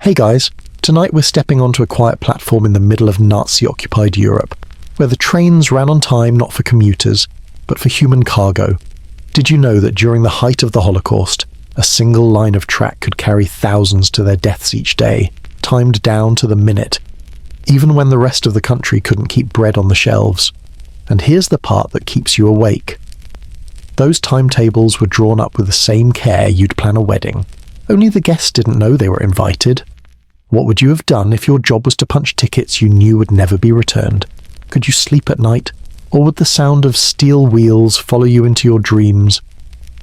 Hey guys, tonight we're stepping onto a quiet platform in the middle of Nazi-occupied Europe, where the trains ran on time not for commuters, but for human cargo. Did you know that during the height of the Holocaust, a single line of track could carry thousands to their deaths each day, timed down to the minute, even when the rest of the country couldn't keep bread on the shelves? And here's the part that keeps you awake. Those timetables were drawn up with the same care you'd plan a wedding, only the guests didn't know they were invited. What would you have done if your job was to punch tickets you knew would never be returned? Could you sleep at night, or would the sound of steel wheels follow you into your dreams?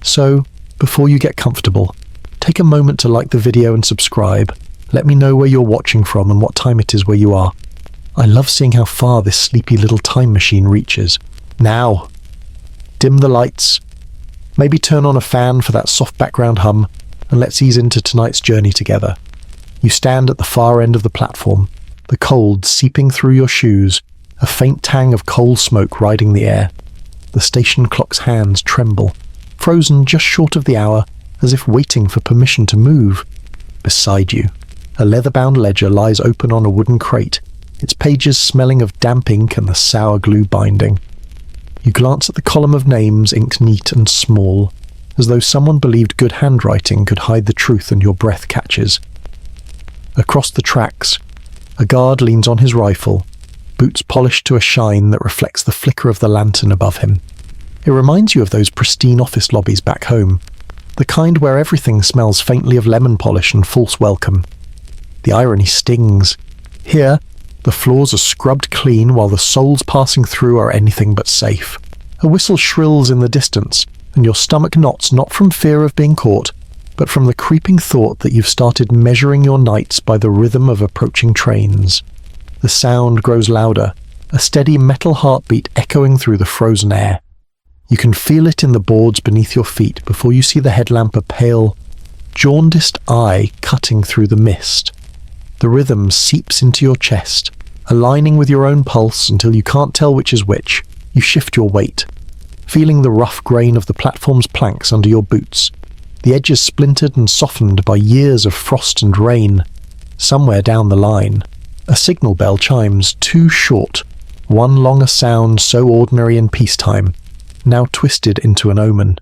So, before you get comfortable, take a moment to like the video and subscribe. Let me know where you're watching from and what time it is where you are. I love seeing how far this sleepy little time machine reaches. Now, dim the lights, maybe turn on a fan for that soft background hum, and let's ease into tonight's journey together. You stand at the far end of the platform, the cold seeping through your shoes, a faint tang of coal smoke riding the air. The station clock's hands tremble, frozen just short of the hour, as if waiting for permission to move. Beside you, a leather-bound ledger lies open on a wooden crate, its pages smelling of damp ink and the sour glue binding. You glance at the column of names inked neat and small, as though someone believed good handwriting could hide the truth and your breath catches. Across the tracks, a guard leans on his rifle, boots polished to a shine that reflects the flicker of the lantern above him. It reminds you of those pristine office lobbies back home, the kind where everything smells faintly of lemon polish and false welcome. The irony stings. Here, the floors are scrubbed clean while the souls passing through are anything but safe. A whistle shrills in the distance, and your stomach knots not from fear of being caught, but from the creeping thought that you've started measuring your nights by the rhythm of approaching trains. The sound grows louder, a steady metal heartbeat echoing through the frozen air. You can feel it in the boards beneath your feet before you see the headlamp a pale, jaundiced eye cutting through the mist. The rhythm seeps into your chest, aligning with your own pulse until you can't tell which is which. You shift your weight, feeling the rough grain of the platform's planks under your boots, the edges splintered and softened by years of frost and rain. Somewhere down the line, a signal bell chimes, too short, one long a sound so ordinary in peacetime, now twisted into an omen.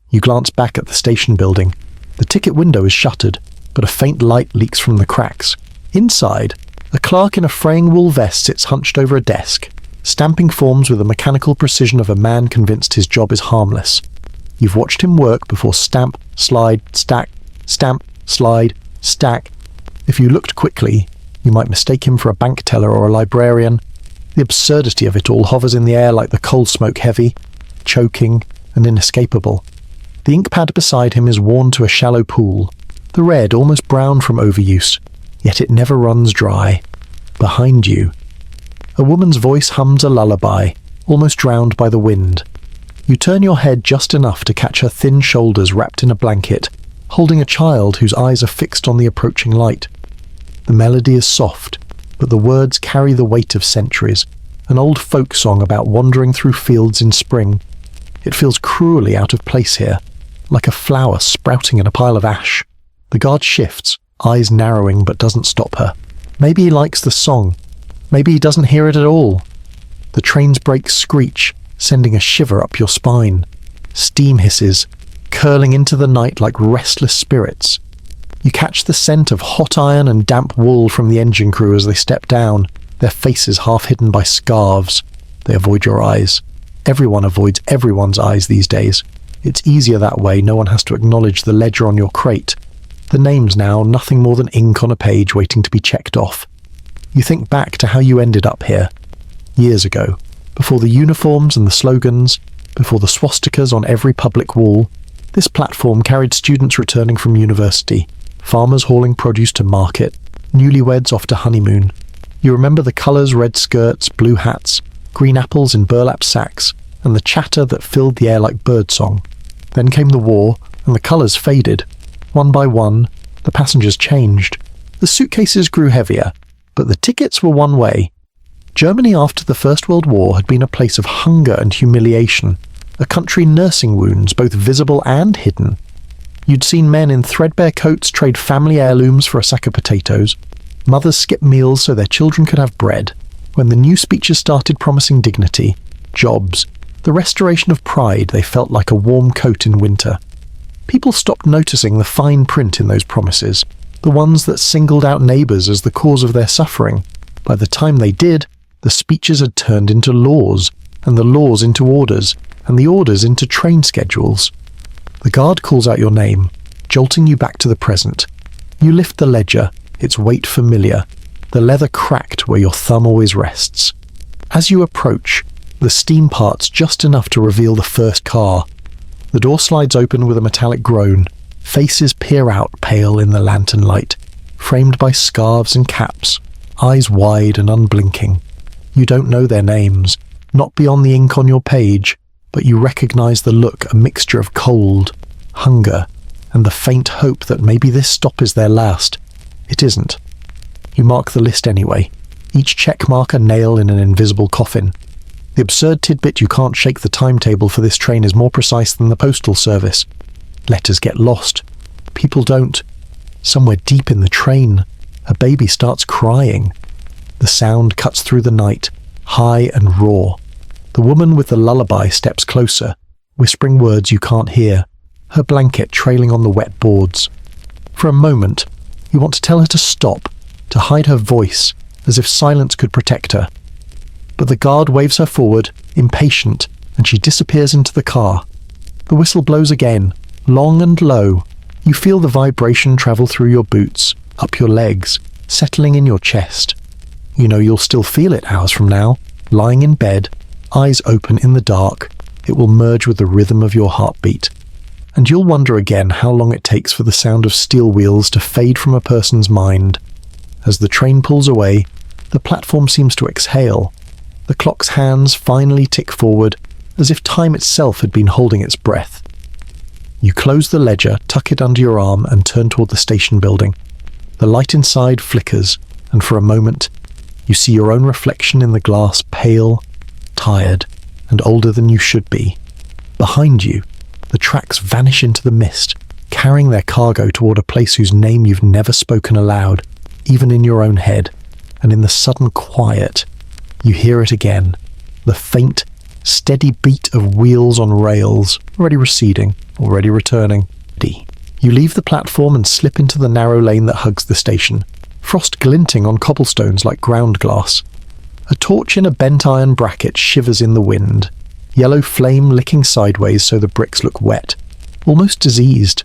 You glance back at the station building. The ticket window is shuttered, but a faint light leaks from the cracks. Inside, a clerk in a fraying wool vest sits hunched over a desk, stamping forms with the mechanical precision of a man convinced his job is harmless. You've watched him work before stamp, slide, stack, stamp, slide, stack. If you looked quickly, you might mistake him for a bank teller or a librarian. The absurdity of it all hovers in the air like the coal smoke, heavy, choking, and inescapable. The ink pad beside him is worn to a shallow pool, the red almost brown from overuse, yet it never runs dry. Behind you, a woman's voice hums a lullaby, almost drowned by the wind. You turn your head just enough to catch her thin shoulders wrapped in a blanket, holding a child whose eyes are fixed on the approaching light. The melody is soft, but the words carry the weight of centuries, an old folk song about wandering through fields in spring. It feels cruelly out of place here, like a flower sprouting in a pile of ash. The guard shifts, eyes narrowing, but doesn't stop her. Maybe he likes the song. Maybe he doesn't hear it at all. The train's brakes screech, sending a shiver up your spine. Steam hisses, curling into the night like restless spirits. You catch the scent of hot iron and damp wool from the engine crew as they step down, their faces half hidden by scarves. They avoid your eyes. Everyone avoids everyone's eyes these days. It's easier that way, no one has to acknowledge the ledger on your crate. The name's now nothing more than ink on a page waiting to be checked off. You think back to how you ended up here. Years ago, before the uniforms and the slogans, before the swastikas on every public wall, this platform carried students returning from university, farmers hauling produce to market, newlyweds off to honeymoon. You remember the colours, red skirts, blue hats, green apples in burlap sacks, and the chatter that filled the air like birdsong. Then came the war, and the colours faded. One by one, the passengers changed. The suitcases grew heavier, but the tickets were one way. Germany after the First World War had been a place of hunger and humiliation, a country nursing wounds both visible and hidden. You'd seen men in threadbare coats trade family heirlooms for a sack of potatoes. Mothers skip meals so their children could have bread. When the new speeches started promising dignity, jobs, the restoration of pride, they felt like a warm coat in winter. People stopped noticing the fine print in those promises, the ones that singled out neighbours as the cause of their suffering. By the time they did, the speeches had turned into laws, and the laws into orders, and the orders into train schedules. The guard calls out your name, jolting you back to the present. You lift the ledger, its weight familiar, the leather cracked where your thumb always rests. As you approach, the steam parts just enough to reveal the first car. The door slides open with a metallic groan. Faces peer out pale in the lantern light, framed by scarves and caps, eyes wide and unblinking. You don't know their names, not beyond the ink on your page, but you recognize the look, a mixture of cold, hunger, and the faint hope that maybe this stop is their last. It isn't. You mark the list anyway, each check mark a nail in an invisible coffin. The absurd tidbit you can't shake the timetable for this train is more precise than the postal service. Letters get lost. People don't. Somewhere deep in the train, a baby starts crying. The sound cuts through the night, high and raw. The woman with the lullaby steps closer, whispering words you can't hear, her blanket trailing on the wet boards. For a moment, you want to tell her to stop, to hide her voice, as if silence could protect her. But the guard waves her forward, impatient, and she disappears into the car. The whistle blows again, long and low. You feel the vibration travel through your boots, up your legs, settling in your chest. You know you'll still feel it hours from now, lying in bed, eyes open in the dark. It will merge with the rhythm of your heartbeat. And you'll wonder again how long it takes for the sound of steel wheels to fade from a person's mind. As the train pulls away, the platform seems to exhale. The clock's hands finally tick forward, as if time itself had been holding its breath. You close the ledger, tuck it under your arm, and turn toward the station building. The light inside flickers, and for a moment, you see your own reflection in the glass, pale, tired, and older than you should be. Behind you, the tracks vanish into the mist, carrying their cargo toward a place whose name you've never spoken aloud, even in your own head. And in the sudden quiet, you hear it again, the faint, steady beat of wheels on rails, already receding, already returning. You leave the platform and slip into the narrow lane that hugs the station, frost glinting on cobblestones like ground glass. A torch in a bent iron bracket shivers in the wind, yellow flame licking sideways so the bricks look wet, almost diseased.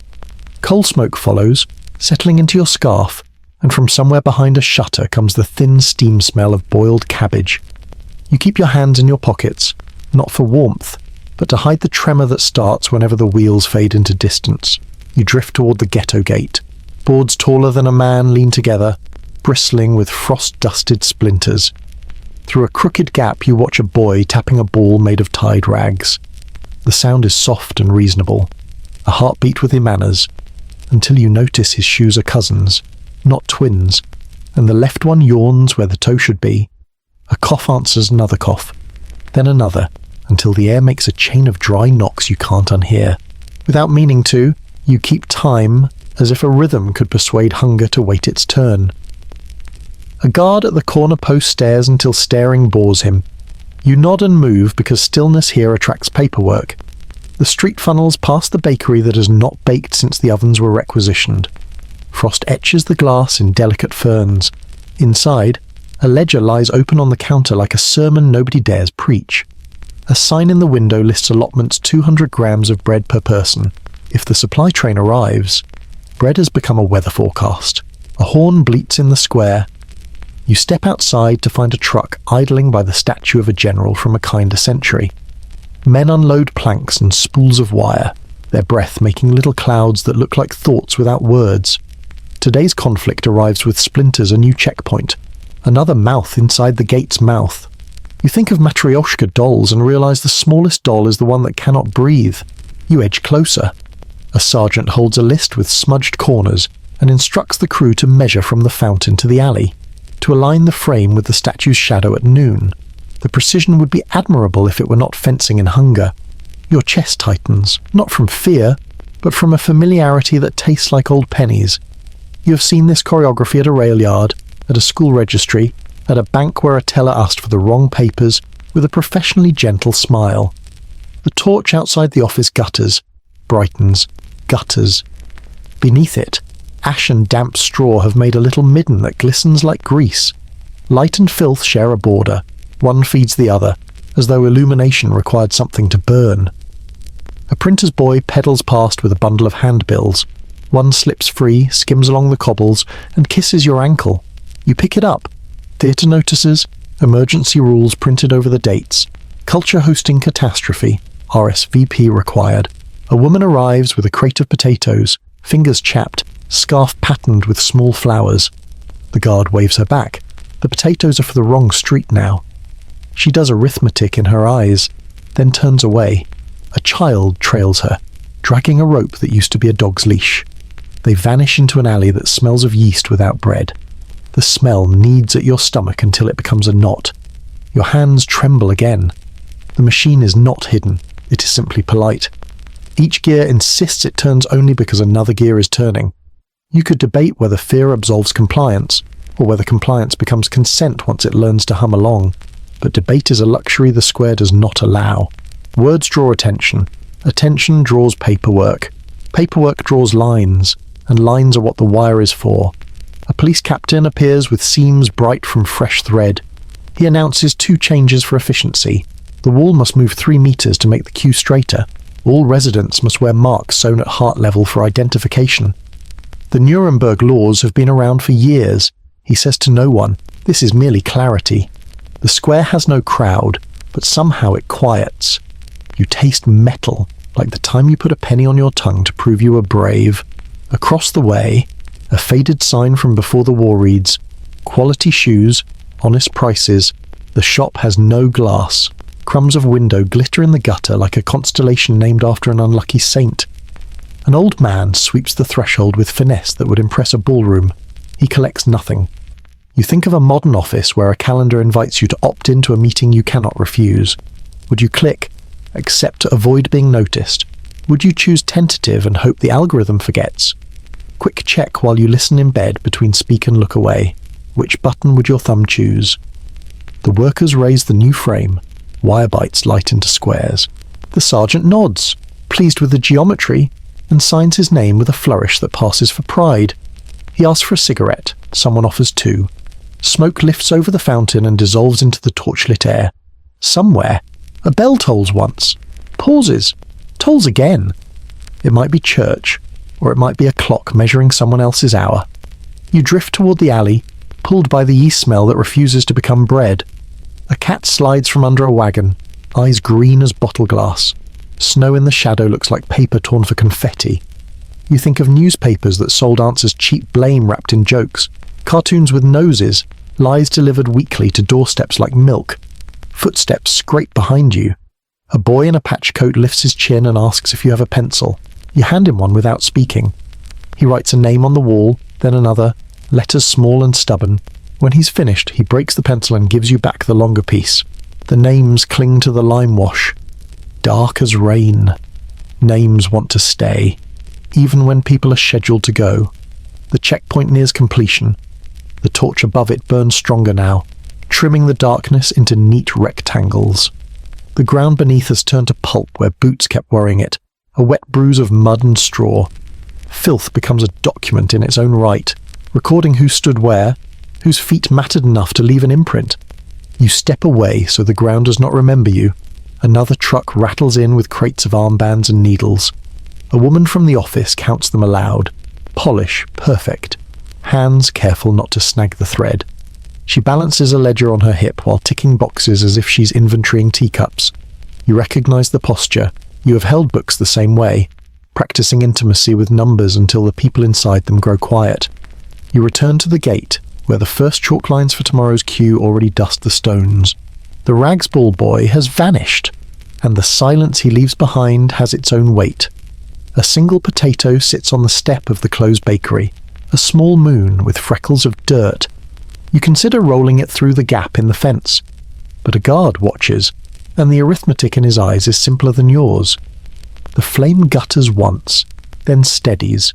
Coal smoke follows, settling into your scarf, and from somewhere behind a shutter comes the thin steam smell of boiled cabbage. You keep your hands in your pockets, not for warmth, but to hide the tremor that starts whenever the wheels fade into distance. You drift toward the ghetto gate. Boards taller than a man lean together, bristling with frost-dusted splinters. Through a crooked gap you watch a boy tapping a ball made of tied rags. The sound is soft and reasonable, a heartbeat with manners, until you notice his shoes are cousins, not twins, and the left one yawns where the toe should be. A cough answers another cough, then another, until the air makes a chain of dry knocks you can't unhear. Without meaning to, you keep time, as if a rhythm could persuade hunger to wait its turn. A guard at the corner post stares until staring bores him. You nod and move because stillness here attracts paperwork. The street funnels past the bakery that has not baked since the ovens were requisitioned. Frost etches the glass in delicate ferns. Inside, a ledger lies open on the counter like a sermon nobody dares preach. A sign in the window lists allotments 200 grams of bread per person. If the supply train arrives, bread has become a weather forecast. A horn bleats in the square. You step outside to find a truck idling by the statue of a general from a kinder century. Men unload planks and spools of wire, their breath making little clouds that look like thoughts without words. Today's conflict arrives with splinters, a new checkpoint, another mouth inside the gate's mouth. You think of Matryoshka dolls and realize the smallest doll is the one that cannot breathe. You edge closer. A sergeant holds a list with smudged corners and instructs the crew to measure from the fountain to the alley, to align the frame with the statue's shadow at noon. The precision would be admirable if it were not fencing in hunger. Your chest tightens, not from fear, but from a familiarity that tastes like old pennies. You have seen this choreography at a rail yard, at a school registry, at a bank where a teller asked for the wrong papers with a professionally gentle smile. The torch outside the office gutters, brightens, gutters. Beneath it, ash and damp straw have made a little midden that glistens like grease. Light and filth share a border. One feeds the other, as though illumination required something to burn. A printer's boy pedals past with a bundle of handbills. One slips free, skims along the cobbles, and kisses your ankle. You pick it up. Theatre notices, emergency rules printed over the dates. Culture hosting catastrophe, RSVP required. A woman arrives with a crate of potatoes, fingers chapped, scarf patterned with small flowers. The guard waves her back. The potatoes are for the wrong street now. She does arithmetic in her eyes, then turns away. A child trails her, dragging a rope that used to be a dog's leash. They vanish into an alley that smells of yeast without bread. The smell kneads at your stomach until it becomes a knot. Your hands tremble again. The machine is not hidden, it is simply polite. Each gear insists it turns only because another gear is turning. You could debate whether fear absolves compliance, or whether compliance becomes consent once it learns to hum along. But debate is a luxury the square does not allow. Words draw attention. Attention draws paperwork. Paperwork draws lines, and lines are what the wire is for. A police captain appears with seams bright from fresh thread. He announces 2 changes for efficiency. The wall must move 3 meters to make the queue straighter. All residents must wear marks sewn at heart level for identification. The Nuremberg laws have been around for years. He says to no one, this is merely clarity. The square has no crowd, but somehow it quiets. You taste metal, like the time you put a penny on your tongue to prove you were brave. Across the way, a faded sign from before the war reads, quality shoes, honest prices. The shop has no glass. Crumbs of window glitter in the gutter like a constellation named after an unlucky saint. An old man sweeps the threshold with finesse that would impress a ballroom. He collects nothing. You think of a modern office where a calendar invites you to opt into a meeting you cannot refuse. Would you click, accept to avoid being noticed? Would you choose tentative and hope the algorithm forgets? Quick check while you listen in bed between speak and look away. Which button would your thumb choose? The workers raise the new frame. Wire bites light into squares. The sergeant nods, pleased with the geometry, and signs his name with a flourish that passes for pride. He asks for a cigarette. Someone offers 2. Smoke lifts over the fountain and dissolves into the torchlit air. Somewhere, a bell tolls once, pauses, tolls again. It might be church, or it might be a clock measuring someone else's hour. You drift toward the alley, pulled by the yeast smell that refuses to become bread. A cat slides from under a wagon, eyes green as bottle glass. Snow in the shadow looks like paper torn for confetti. You think of newspapers that sold answers cheap blame wrapped in jokes, cartoons with noses, lies delivered weekly to doorsteps like milk. Footsteps scrape behind you. A boy in a patch coat lifts his chin and asks if you have a pencil. You hand him one without speaking. He writes a name on the wall, then another, letters small and stubborn. When he's finished, he breaks the pencil and gives you back the longer piece. The names cling to the lime wash. Dark as rain. Names want to stay, even when people are scheduled to go. The checkpoint nears completion. The torch above it burns stronger now, trimming the darkness into neat rectangles. The ground beneath has turned to pulp where boots kept worrying it, a wet bruise of mud and straw. Filth becomes a document in its own right, recording who stood where, whose feet mattered enough to leave an imprint. You step away so the ground does not remember you. Another truck rattles in with crates of armbands and needles. A woman from the office counts them aloud. Polish, perfect. Hands careful not to snag the thread. She balances a ledger on her hip while ticking boxes as if she's inventorying teacups. You recognize the posture. You have held books the same way, practicing intimacy with numbers until the people inside them grow quiet. You return to the gate, where the first chalk lines for tomorrow's queue already dust the stones. The rags ball boy has vanished, and the silence he leaves behind has its own weight. A single potato sits on the step of the closed bakery, a small moon with freckles of dirt. You consider rolling it through the gap in the fence, but a guard watches, and the arithmetic in his eyes is simpler than yours. The flame gutters once, then steadies.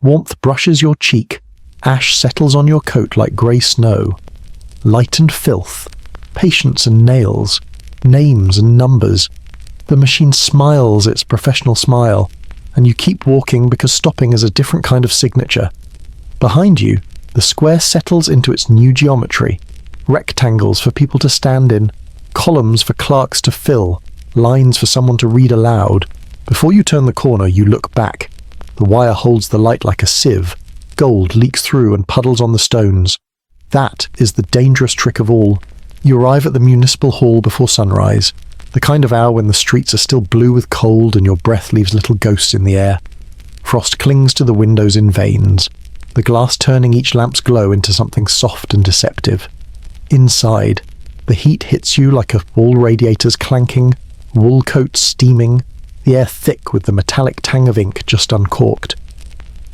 Warmth brushes your cheek, ash settles on your coat like grey snow. Light and filth, patience and nails, names and numbers. The machine smiles its professional smile, and you keep walking because stopping is a different kind of signature. Behind you, the square settles into its new geometry. Rectangles for people to stand in, columns for clerks to fill, lines for someone to read aloud. Before you turn the corner, you look back. The wire holds the light like a sieve. Gold leaks through and puddles on the stones. That is the dangerous trick of all. You arrive at the municipal hall before sunrise, the kind of hour when the streets are still blue with cold and your breath leaves little ghosts in the air. Frost clings to the windows in veins, the glass turning each lamp's glow into something soft and deceptive. Inside, the heat hits you like a wall radiators clanking, wool coats steaming, the air thick with the metallic tang of ink just uncorked.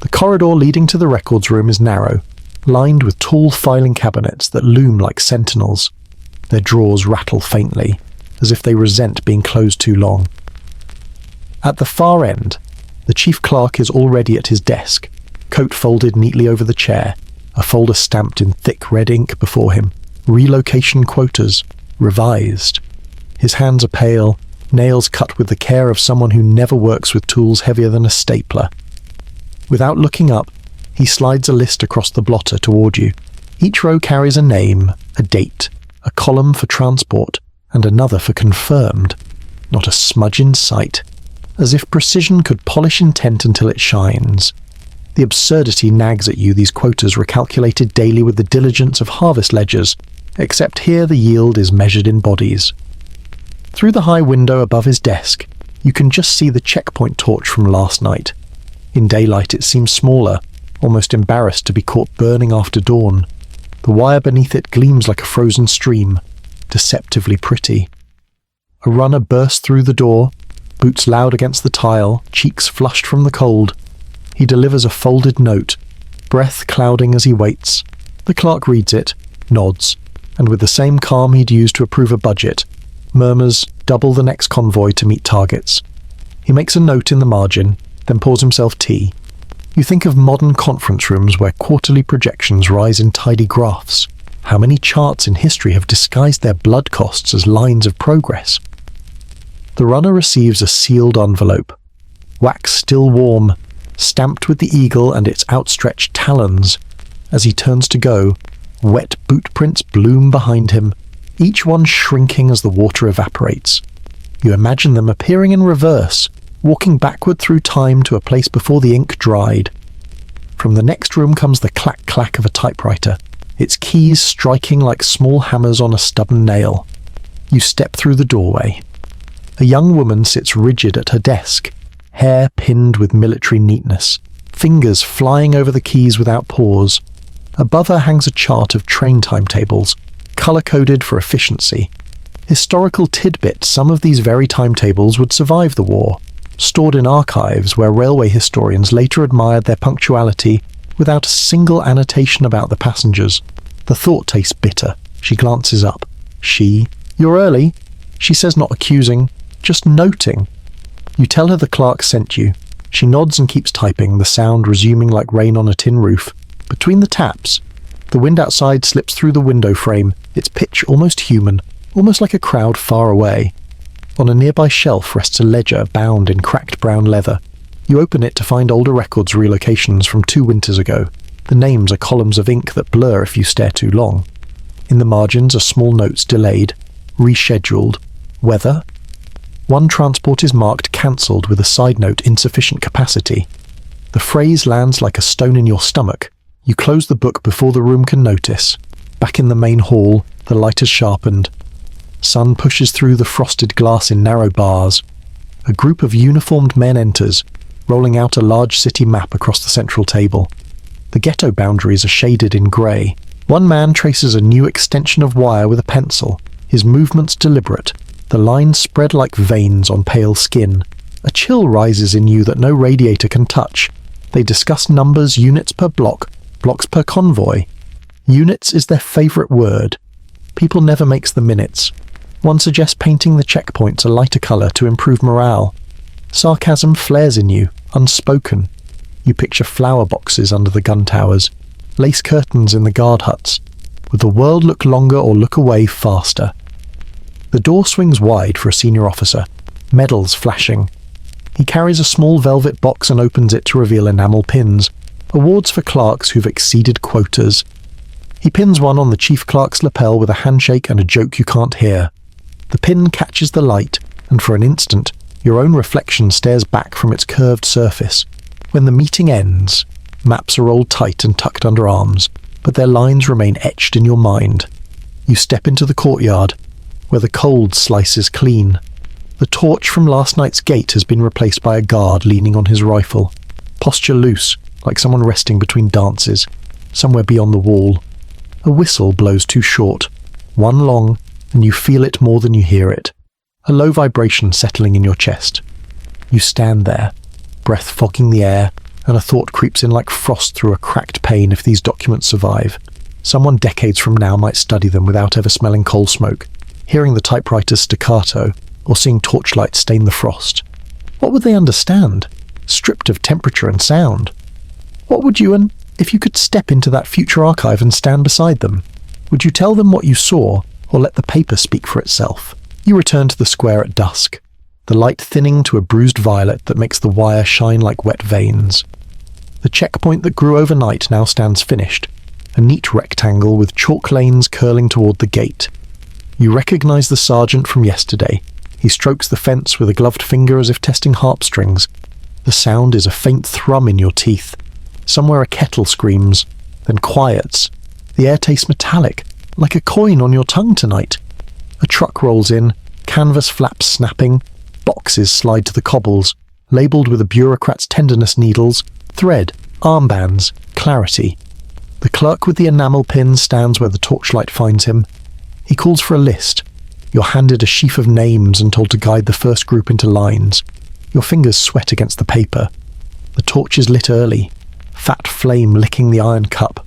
The corridor leading to the records room is narrow, lined with tall filing cabinets that loom like sentinels. Their drawers rattle faintly, as if they resent being closed too long. At the far end, the chief clerk is already at his desk, coat folded neatly over the chair, a folder stamped in thick red ink before him. Relocation quotas, revised. His hands are pale, nails cut with the care of someone who never works with tools heavier than a stapler. Without looking up, he slides a list across the blotter toward you. Each row carries a name, a date, a column for transport, and another for confirmed. Not a smudge in sight, as if precision could polish intent until it shines. The absurdity nags at you, these quotas recalculated daily with the diligence of harvest ledgers, except here the yield is measured in bodies. Through the high window above his desk, you can just see the checkpoint torch from last night. In daylight it seems smaller, almost embarrassed to be caught burning after dawn. The wire beneath it gleams like a frozen stream, deceptively pretty. A runner bursts through the door, boots loud against the tile, cheeks flushed from the cold. He delivers a folded note, breath clouding as he waits. The clerk reads it, nods, and with the same calm he'd use to approve a budget, murmurs, double the next convoy to meet targets. He makes a note in the margin, then pours himself tea. You think of modern conference rooms where quarterly projections rise in tidy graphs. How many charts in history have disguised their blood costs as lines of progress? The runner receives a sealed envelope, wax still warm, stamped with the eagle and its outstretched talons. As he turns to go, wet boot prints bloom behind him, each one shrinking as the water evaporates. You imagine them appearing in reverse, walking backward through time to a place before the ink dried. From the next room comes the clack-clack of a typewriter, its keys striking like small hammers on a stubborn nail. You step through the doorway. A young woman sits rigid at her desk, hair pinned with military neatness, fingers flying over the keys without pause. Above her hangs a chart of train timetables, colour-coded for efficiency. Historical tidbits, some of these very timetables would survive the war, stored in archives where railway historians later admired their punctuality without a single annotation about the passengers. The thought tastes bitter. She glances up. You're early? She says, not accusing, just noting. You tell her the clerk sent you. She nods and keeps typing, the sound resuming like rain on a tin roof. Between the taps, the wind outside slips through the window frame, its pitch almost human, almost like a crowd far away. On a nearby shelf rests a ledger bound in cracked brown leather. You open it to find older records relocations from 2 winters ago. The names are columns of ink that blur if you stare too long. In the margins are small notes delayed, rescheduled, weather. One transport is marked cancelled with a side note insufficient capacity. The phrase lands like a stone in your stomach. You close the book before the room can notice. Back in the main hall, the light has sharpened. Sun pushes through the frosted glass in narrow bars. A group of uniformed men enters, rolling out a large city map across the central table. The ghetto boundaries are shaded in grey. One man traces a new extension of wire with a pencil, his movements deliberate, the lines spread like veins on pale skin. A chill rises in you that no radiator can touch. They discuss numbers, units per block, blocks per convoy. Units is their favourite word. People never makes the minutes. One suggests painting the checkpoints a lighter colour to improve morale. Sarcasm flares in you, unspoken. You picture flower boxes under the gun towers, lace curtains in the guard huts. Would the world look longer or look away faster? The door swings wide for a senior officer, medals flashing. He carries a small velvet box and opens it to reveal enamel pins, awards for clerks who've exceeded quotas. He pins one on the chief clerk's lapel with a handshake and a joke you can't hear. The pin catches the light, and for an instant, your own reflection stares back from its curved surface. When the meeting ends, maps are rolled tight and tucked under arms, but their lines remain etched in your mind. You step into the courtyard, where the cold slices clean. The torch from last night's gate has been replaced by a guard leaning on his rifle, posture loose, like someone resting between dances, somewhere beyond the wall. A whistle blows too short, one long, and you feel it more than you hear it. A low vibration settling in your chest. You stand there, breath fogging the air, and a thought creeps in like frost through a cracked pane. If these documents survive, someone decades from now might study them without ever smelling coal smoke, hearing the typewriter's staccato, or seeing torchlight stain the frost. What would they understand, stripped of temperature and sound? What would you, and if you could step into that future archive and stand beside them? Would you tell them what you saw, or let the paper speak for itself? You return to the square at dusk, the light thinning to a bruised violet that makes the wire shine like wet veins. The checkpoint that grew overnight now stands finished, a neat rectangle with chalk lanes curling toward the gate. You recognize the sergeant from yesterday. He strokes the fence with a gloved finger as if testing harpstrings. The sound is a faint thrum in your teeth. Somewhere a kettle screams, then quiets. The air tastes metallic, like a coin on your tongue tonight. A truck rolls in, canvas flaps snapping, boxes slide to the cobbles, labelled with a bureaucrat's tenderness needles, thread, armbands, clarity. The clerk with the enamel pin stands where the torchlight finds him. He calls for a list. You're handed a sheaf of names and told to guide the first group into lines. Your fingers sweat against the paper. The torch is lit early, fat flame licking the iron cup.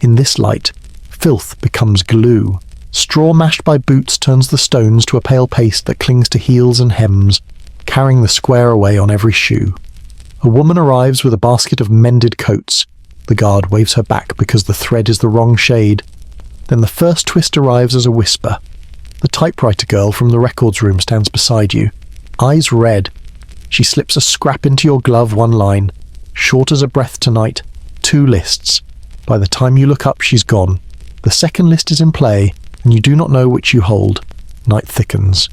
In this light, filth becomes glue. Straw mashed by boots turns the stones to a pale paste that clings to heels and hems, carrying the square away on every shoe. A woman arrives with a basket of mended coats. The guard waves her back because the thread is the wrong shade. Then the first twist arrives as a whisper. The typewriter girl from the records room stands beside you, eyes red. She slips a scrap into your glove, one line. Short as a breath tonight, 2 lists. By the time you look up, she's gone. The second list is in play, and you do not know which you hold. Night thickens.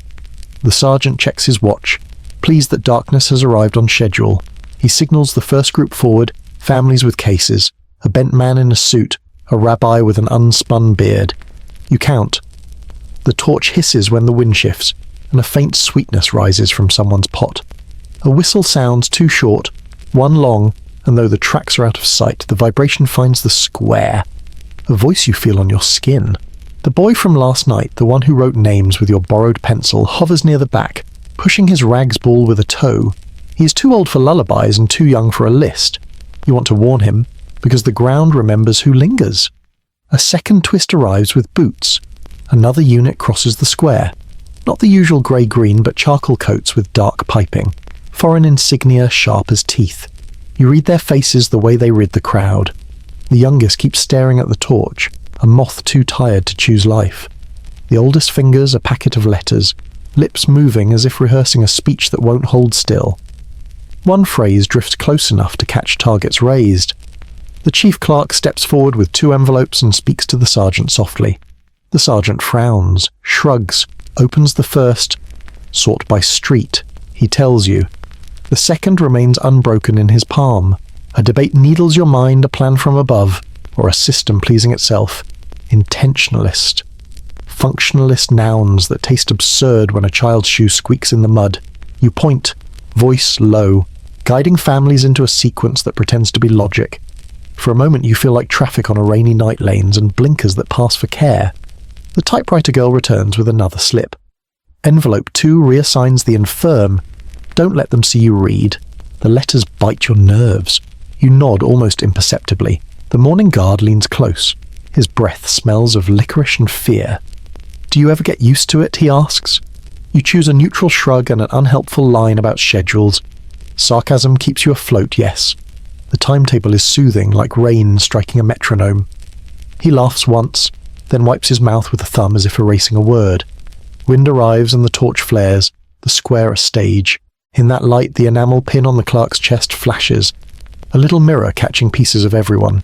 The sergeant checks his watch, pleased that darkness has arrived on schedule. He signals the first group forward, families with cases, a bent man in a suit, a rabbi with an unspun beard. You count. The torch hisses when the wind shifts, and a faint sweetness rises from someone's pot. A whistle sounds too short, one long, and though the tracks are out of sight, the vibration finds the square. A voice you feel on your skin. The boy from last night, the one who wrote names with your borrowed pencil, hovers near the back, pushing his rags ball with a toe. He is too old for lullabies and too young for a list. You want to warn him, because the ground remembers who lingers. A second twist arrives with boots. Another unit crosses the square. Not the usual grey-green, but charcoal coats with dark piping. Foreign insignia sharp as teeth. You read their faces the way they rid the crowd. The youngest keeps staring at the torch, a moth too tired to choose life. The oldest fingers a packet of letters, lips moving as if rehearsing a speech that won't hold still. One phrase drifts close enough to catch targets raised. The chief clerk steps forward with 2 envelopes and speaks to the sergeant softly. The sergeant frowns, shrugs, opens the first. Sort by street, he tells you. The second remains unbroken in his palm. A debate needles your mind, a plan from above, or a system pleasing itself. Intentionalist. Functionalist nouns that taste absurd when a child's shoe squeaks in the mud. You point, voice low, guiding families into a sequence that pretends to be logic. For a moment you feel like traffic on a rainy night lanes and blinkers that pass for care. The typewriter girl returns with another slip. Envelope 2 reassigns the infirm. Don't let them see you read. The letters bite your nerves. You nod almost imperceptibly. The morning guard leans close. His breath smells of licorice and fear. Do you ever get used to it, he asks. You choose a neutral shrug and an unhelpful line about schedules. Sarcasm keeps you afloat, yes. The timetable is soothing, like rain striking a metronome. He laughs once, then wipes his mouth with a thumb as if erasing a word. Wind arrives and the torch flares, the square a stage. In that light, the enamel pin on the clerk's chest flashes, a little mirror catching pieces of everyone.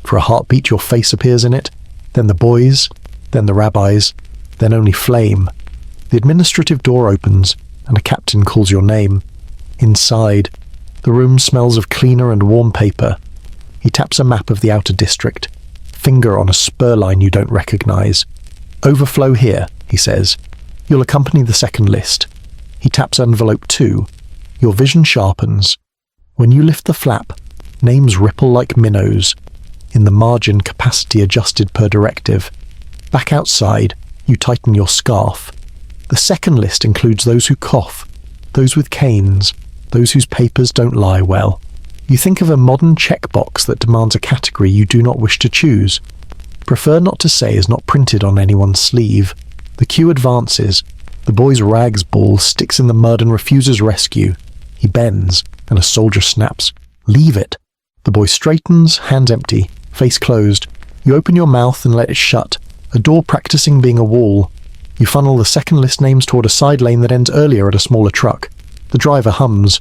For a heartbeat, your face appears in it, then the boys, then the rabbis, then only flame. The administrative door opens, and a captain calls your name. Inside, the room smells of cleaner and warm paper. He taps a map of the outer district, finger on a spur line you don't recognize. Overflow here, he says. You'll accompany the second list. He taps envelope 2. Your vision sharpens. When you lift the flap, names ripple like minnows. In the margin, capacity adjusted per directive. Back outside, you tighten your scarf. The second list includes those who cough, those with canes, those whose papers don't lie well. You think of a modern checkbox that demands a category you do not wish to choose. Prefer not to say is not printed on anyone's sleeve. The queue advances. The boy's rags ball sticks in the mud and refuses rescue. He bends, and a soldier snaps, "Leave it." The boy straightens, hands empty, face closed. You open your mouth and let it shut, a door practicing being a wall. You funnel the second list names toward a side lane that ends earlier at a smaller truck. The driver hums.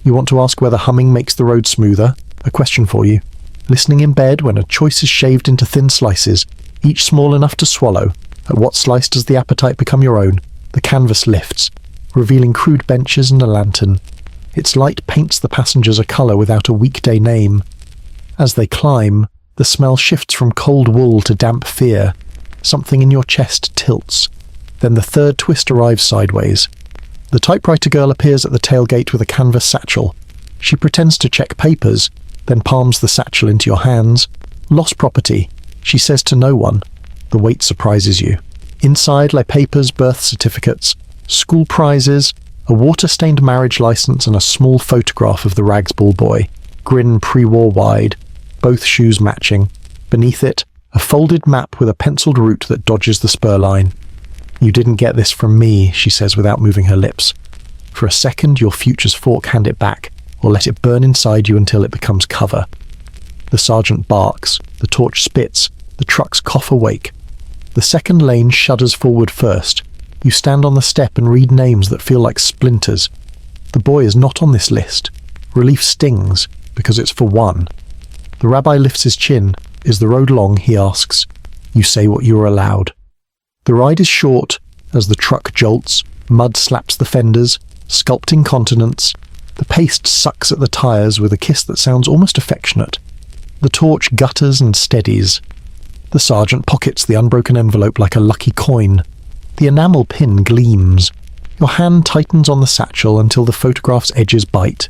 You want to ask whether humming makes the road smoother? A question for you. Listening in bed when a choice is shaved into thin slices, each small enough to swallow. At what slice does the appetite become your own? The canvas lifts, revealing crude benches and a lantern. Its light paints the passengers a colour without a weekday name. As they climb, the smell shifts from cold wool to damp fear. Something in your chest tilts. Then the third twist arrives sideways. The typewriter girl appears at the tailgate with a canvas satchel. She pretends to check papers, then palms the satchel into your hands. Lost property, she says to no one. The weight surprises you. Inside lie papers, birth certificates, school prizes, a water-stained marriage license and a small photograph of the Ragsball boy, grin pre-war wide, both shoes matching. Beneath it, a folded map with a penciled route that dodges the spur line. You didn't get this from me, she says without moving her lips. For a second, your future's fork hand it back, or let it burn inside you until it becomes cover. The sergeant barks, the torch spits, the trucks cough awake. The second lane shudders forward first. You stand on the step and read names that feel like splinters. The boy is not on this list. Relief stings, because it's for one. The rabbi lifts his chin. Is the road long, he asks. You say what you are allowed. The ride is short, as the truck jolts, mud slaps the fenders, sculpting continents. The paste sucks at the tyres with a kiss that sounds almost affectionate. The torch gutters and steadies. The sergeant pockets the unbroken envelope like a lucky coin. The enamel pin gleams. Your hand tightens on the satchel until the photograph's edges bite.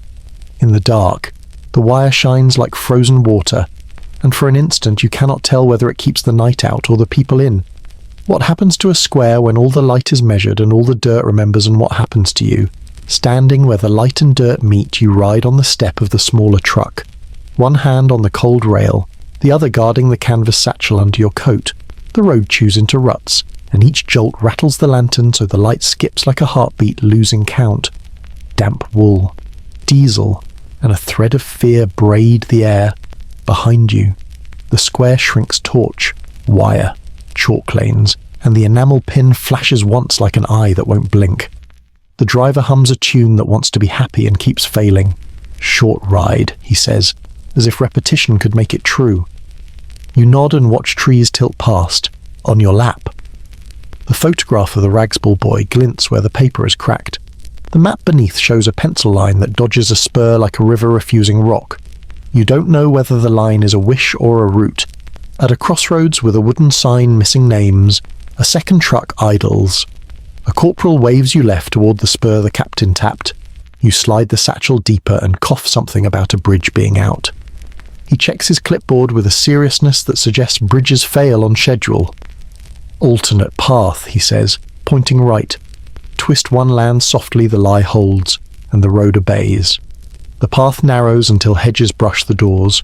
In the dark, the wire shines like frozen water, and for an instant you cannot tell whether it keeps the night out or the people in. What happens to a square when all the light is measured and all the dirt remembers, and what happens to you? Standing where the light and dirt meet, you ride on the step of the smaller truck. One hand on the cold rail, the other guarding the canvas satchel under your coat. The road chews into ruts, and each jolt rattles the lantern so the light skips like a heartbeat, losing count. Damp wool, diesel, and a thread of fear braid the air. Behind you, the square shrinks torch, wire, chalk lanes, and the enamel pin flashes once like an eye that won't blink. The driver hums a tune that wants to be happy and keeps failing. Short ride, he says, as if repetition could make it true. You nod and watch trees tilt past, on your lap. The photograph of the Ragsball boy glints where the paper is cracked. The map beneath shows a pencil line that dodges a spur like a river refusing rock. You don't know whether the line is a wish or a route. At a crossroads with a wooden sign missing names, a second truck idles. A corporal waves you left toward the spur the captain tapped. You slide the satchel deeper and cough something about a bridge being out. He checks his clipboard with a seriousness that suggests bridges fail on schedule. Alternate path, he says, pointing right. Twist one land softly, the lie holds, and the road obeys. The path narrows until hedges brush the doors.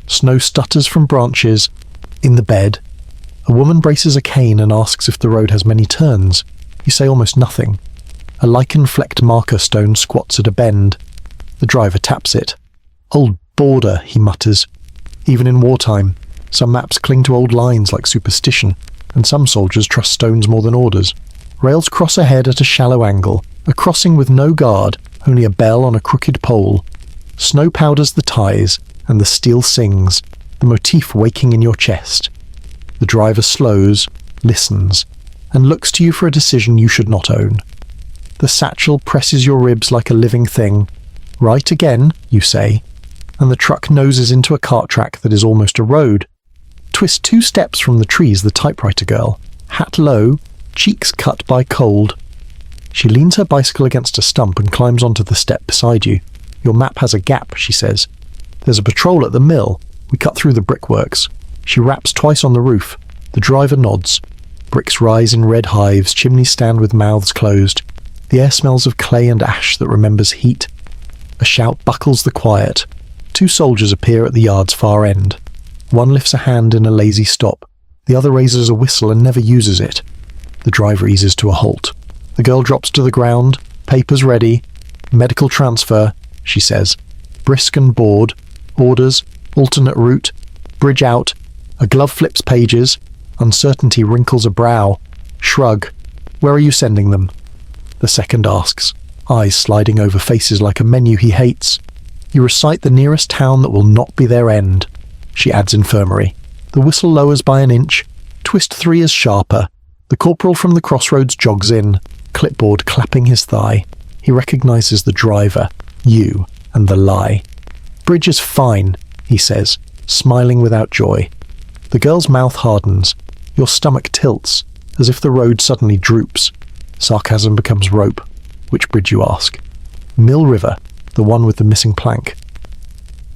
Snow stutters from branches. In the bed, a woman braces a cane and asks if the road has many turns. You say almost nothing. A lichen-flecked marker stone squats at a bend. The driver taps it. Old Border, he mutters. Even in wartime, some maps cling to old lines like superstition, and some soldiers trust stones more than orders. Rails cross ahead at a shallow angle, a crossing with no guard, only a bell on a crooked pole. Snow powders the ties, and the steel sings, the motif waking in your chest. The driver slows, listens, and looks to you for a decision you should not own. The satchel presses your ribs like a living thing. Right again, you say, and the truck noses into a cart track that is almost a road. Twist 2 steps from the trees the typewriter girl, hat low, cheeks cut by cold. She leans her bicycle against a stump and climbs onto the step beside you. Your map has a gap, she says. There's a patrol at the mill. We cut through the brickworks. She raps twice on the roof. The driver nods. Bricks rise in red hives, chimneys stand with mouths closed. The air smells of clay and ash that remembers heat. A shout buckles the quiet. 2 soldiers appear at the yard's far end. One lifts a hand in a lazy stop. The other raises a whistle and never uses it. The driver eases to a halt. The girl drops to the ground, papers ready. Medical transfer, she says. Brisk and bored. Orders, alternate route, bridge out. A glove flips pages. Uncertainty wrinkles a brow. Shrug. Where are you sending them? The second asks, eyes sliding over faces like a menu he hates. You recite the nearest town that will not be their end. She adds infirmary. The whistle lowers by an inch. Twist 3 is sharper. The corporal from the crossroads jogs in, clipboard clapping his thigh. He recognizes the driver, you, and the lie. Bridge is fine, he says, smiling without joy. The girl's mouth hardens. Your stomach tilts, as if the road suddenly droops. Sarcasm becomes rope. Which bridge, you ask? Mill River, the one with the missing plank.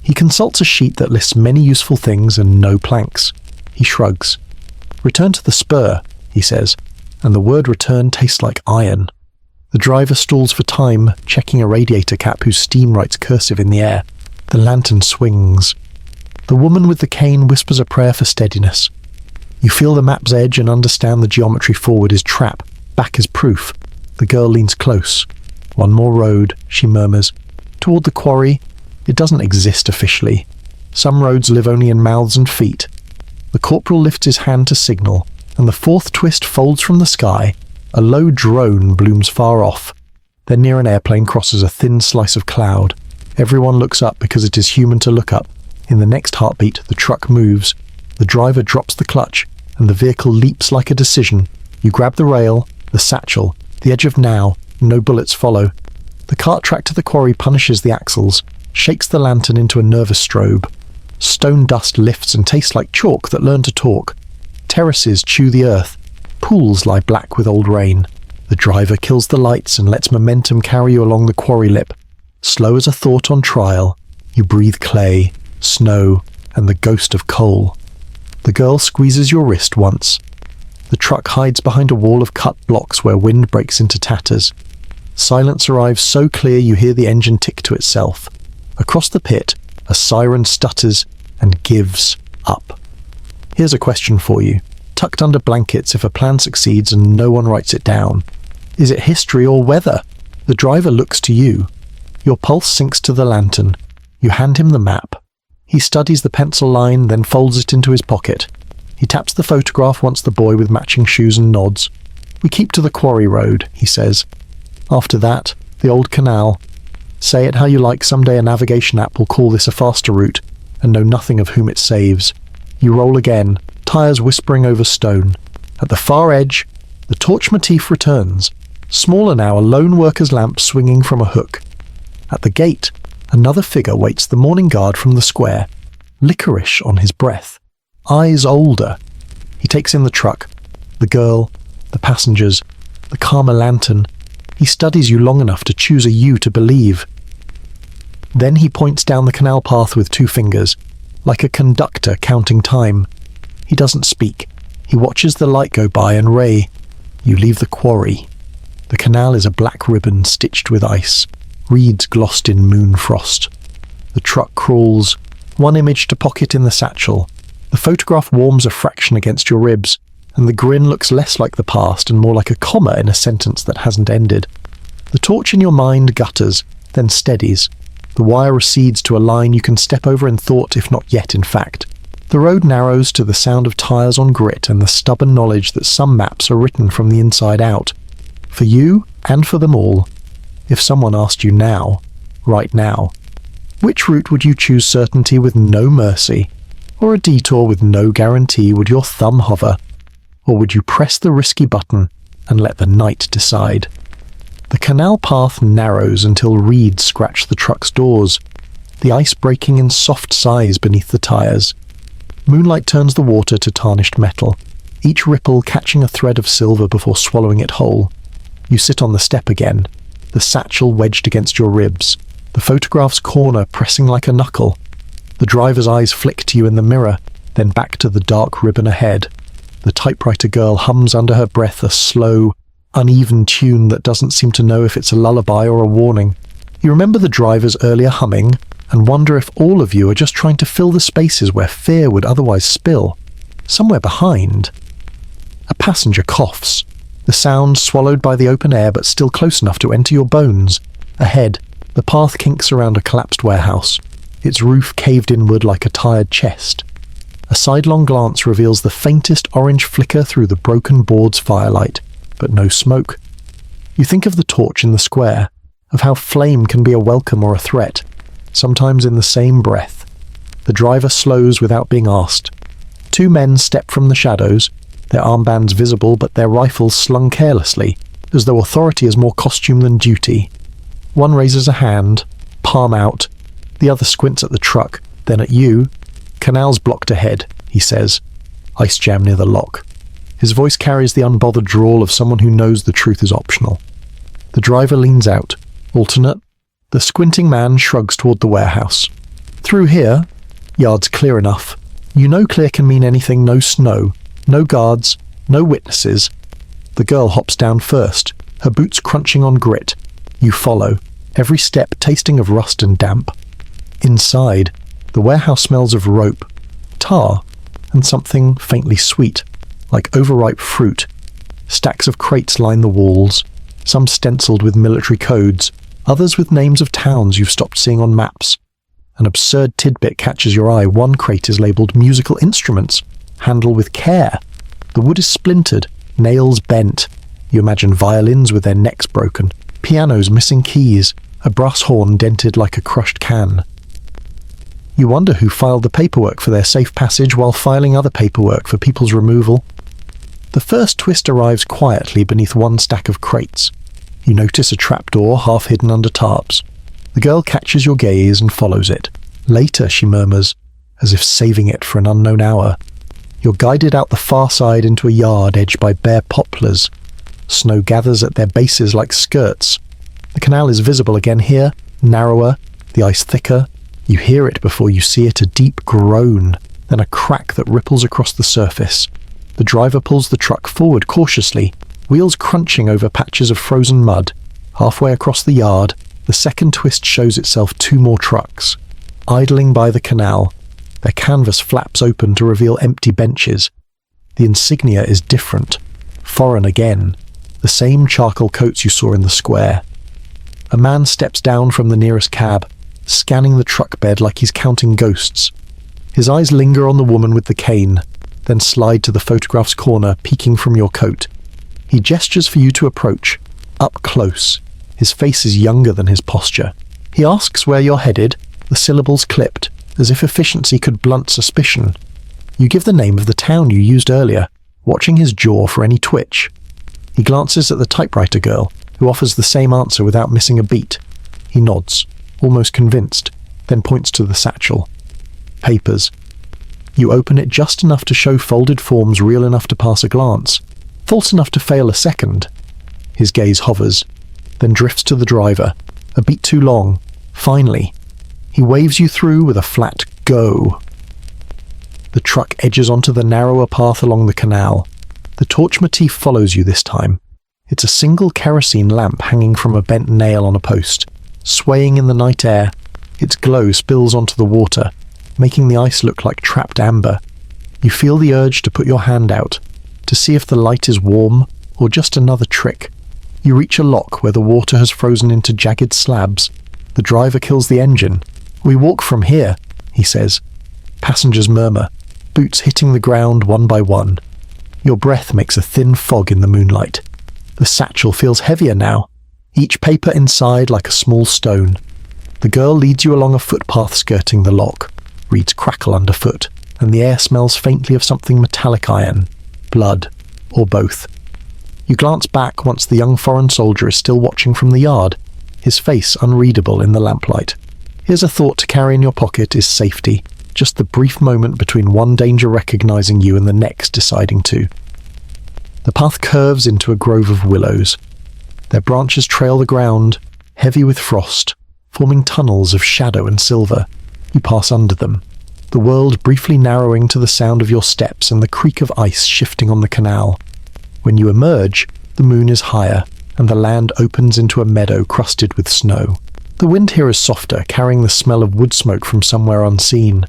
He consults a sheet that lists many useful things and no planks. He shrugs. Return to the spur, he says, and the word return tastes like iron. The driver stalls for time, checking a radiator cap whose steam writes cursive in the air. The lantern swings. The woman with the cane whispers a prayer for steadiness. You feel the map's edge and understand the geometry. Forward is trap, back is proof. The girl leans close. One more road, she murmurs. Toward the quarry. It doesn't exist officially. Some roads live only in mouths and feet. The corporal lifts his hand to signal, and the 4th twist folds from the sky. A low drone blooms far off. Then near an airplane crosses a thin slice of cloud. Everyone looks up because it is human to look up. In the next heartbeat, the truck moves. The driver drops the clutch, and the vehicle leaps like a decision. You grab the rail, the satchel, the edge of now. No bullets follow. The cart track to the quarry punishes the axles, shakes the lantern into a nervous strobe. Stone dust lifts and tastes like chalk that learn to talk. Terraces chew the earth. Pools lie black with old rain. The driver kills the lights and lets momentum carry you along the quarry lip. Slow as a thought on trial, you breathe clay, snow, and the ghost of coal. The girl squeezes your wrist once. The truck hides behind a wall of cut blocks where wind breaks into tatters. Silence arrives so clear you hear the engine tick to itself. Across the pit, a siren stutters and gives up. Here's a question for you. Tucked under blankets if a plan succeeds and no one writes it down. Is it history or weather? The driver looks to you. Your pulse sinks to the lantern. You hand him the map. He studies the pencil line, then folds it into his pocket. He taps the photograph once the boy with matching shoes and nods. We keep to the quarry road, he says. After that, the old canal. Say it how you like, someday a navigation app will call this a faster route, and know nothing of whom it saves. You roll again, tires whispering over stone. At the far edge, the torch motif returns. Smaller now, a lone worker's lamp swinging from a hook. At the gate, another figure waits the morning guard from the square, licorice on his breath, eyes older. He takes in the truck, the girl, the passengers, the calmer lantern. He studies you long enough to choose a you to believe. Then he points down the canal path with 2 fingers, like a conductor counting time. He doesn't speak. He watches the light go by and ray. You leave the quarry. The canal is a black ribbon stitched with ice, reeds glossed in moon frost. The truck crawls, one image to pocket in the satchel. The photograph warms a fraction against your ribs, and the grin looks less like the past and more like a comma in a sentence that hasn't ended. The torch in your mind gutters, then steadies. The wire recedes to a line you can step over in thought, if not yet in fact. The road narrows to the sound of tyres on grit and the stubborn knowledge that some maps are written from the inside out. For you, and for them all. If someone asked you now, right now, which route would you choose certainty with no mercy, or a detour with no guarantee, would your thumb hover? Or would you press the risky button and let the night decide? The canal path narrows until reeds scratch the truck's doors, the ice breaking in soft sighs beneath the tyres. Moonlight turns the water to tarnished metal, each ripple catching a thread of silver before swallowing it whole. You sit on the step again, the satchel wedged against your ribs, the photograph's corner pressing like a knuckle. The driver's eyes flick to you in the mirror, then back to the dark ribbon ahead. The typewriter girl hums under her breath a slow, uneven tune that doesn't seem to know if it's a lullaby or a warning. You remember the driver's earlier humming and wonder if all of you are just trying to fill the spaces where fear would otherwise spill. Somewhere behind. A passenger coughs, the sound swallowed by the open air but still close enough to enter your bones. Ahead, the path kinks around a collapsed warehouse, its roof caved inward like a tired chest. A sidelong glance reveals the faintest orange flicker through the broken board's firelight, but no smoke. You think of the torch in the square, of how flame can be a welcome or a threat, sometimes in the same breath. The driver slows without being asked. Two men step from the shadows, their armbands visible but their rifles slung carelessly, as though authority is more costume than duty. One raises a hand, palm out. The other squints at the truck, then at you. "Canal's blocked ahead," he says. "Ice jam near the lock." His voice carries the unbothered drawl of someone who knows the truth is optional. The driver leans out. Alternate. The squinting man shrugs toward the warehouse. "Through here? Yard's clear enough. You know clear can mean anything. No snow. No guards. No witnesses." The girl hops down first, her boots crunching on grit. You follow, every step tasting of rust and damp. Inside, the warehouse smells of rope, tar, and something faintly sweet, like overripe fruit. Stacks of crates line the walls, some stenciled with military codes, others with names of towns you've stopped seeing on maps. An absurd tidbit catches your eye. One crate is labelled musical instruments. Handle with care. The wood is splintered, nails bent. You imagine violins with their necks broken, pianos missing keys, a brass horn dented like a crushed can. You wonder who filed the paperwork for their safe passage while filing other paperwork for people's removal. The first twist arrives quietly beneath one stack of crates. You notice a trapdoor half hidden under tarps. The girl catches your gaze and follows it. "Later," she murmurs, as if saving it for an unknown hour. You're guided out the far side into a yard edged by bare poplars. Snow gathers at their bases like skirts. The canal is visible again here, narrower, the ice thicker. You hear it before you see it, a deep groan, then a crack that ripples across the surface. The driver pulls the truck forward cautiously, wheels crunching over patches of frozen mud. Halfway across the yard, the second twist shows itself two more trucks, idling by the canal. Their canvas flaps open to reveal empty benches. The insignia is different, foreign again, the same charcoal coats you saw in the square. A man steps down from the nearest cab, scanning the truck bed like he's counting ghosts. His eyes linger on the woman with the cane, then slide to the photograph's corner, peeking from your coat. He gestures for you to approach, up close. His face is younger than his posture. He asks where you're headed, the syllables clipped, as if efficiency could blunt suspicion. You give the name of the town you used earlier, watching his jaw for any twitch. He glances at the typewriter girl, who offers the same answer without missing a beat. He nods, almost convinced, then points to the satchel. Papers. You open it just enough to show folded forms real enough to pass a glance, false enough to fail a second. His gaze hovers, then drifts to the driver, a beat too long. Finally, he waves you through with a flat go. The truck edges onto the narrower path along the canal. The torch motif follows you this time. It's a single kerosene lamp hanging from a bent nail on a post, swaying in the night air. Its glow spills onto the water, making the ice look like trapped amber. You feel the urge to put your hand out, to see if the light is warm or just another trick. You reach a lock where the water has frozen into jagged slabs. The driver kills the engine. We walk from here, he says. Passengers murmur, boots hitting the ground one by one. Your breath makes a thin fog in the moonlight. The satchel feels heavier now, each paper inside like a small stone. The girl leads you along a footpath skirting the lock, reads crackle underfoot, and the air smells faintly of something metallic iron, blood, or both. You glance back once the young foreign soldier is still watching from the yard, his face unreadable in the lamplight. Here's a thought to carry in your pocket is safety, just the brief moment between one danger recognizing you and the next deciding to. The path curves into a grove of willows. Their branches trail the ground, heavy with frost, forming tunnels of shadow and silver. You pass under them, the world briefly narrowing to the sound of your steps and the creak of ice shifting on the canal. When you emerge, the moon is higher, and the land opens into a meadow crusted with snow. The wind here is softer, carrying the smell of wood smoke from somewhere unseen.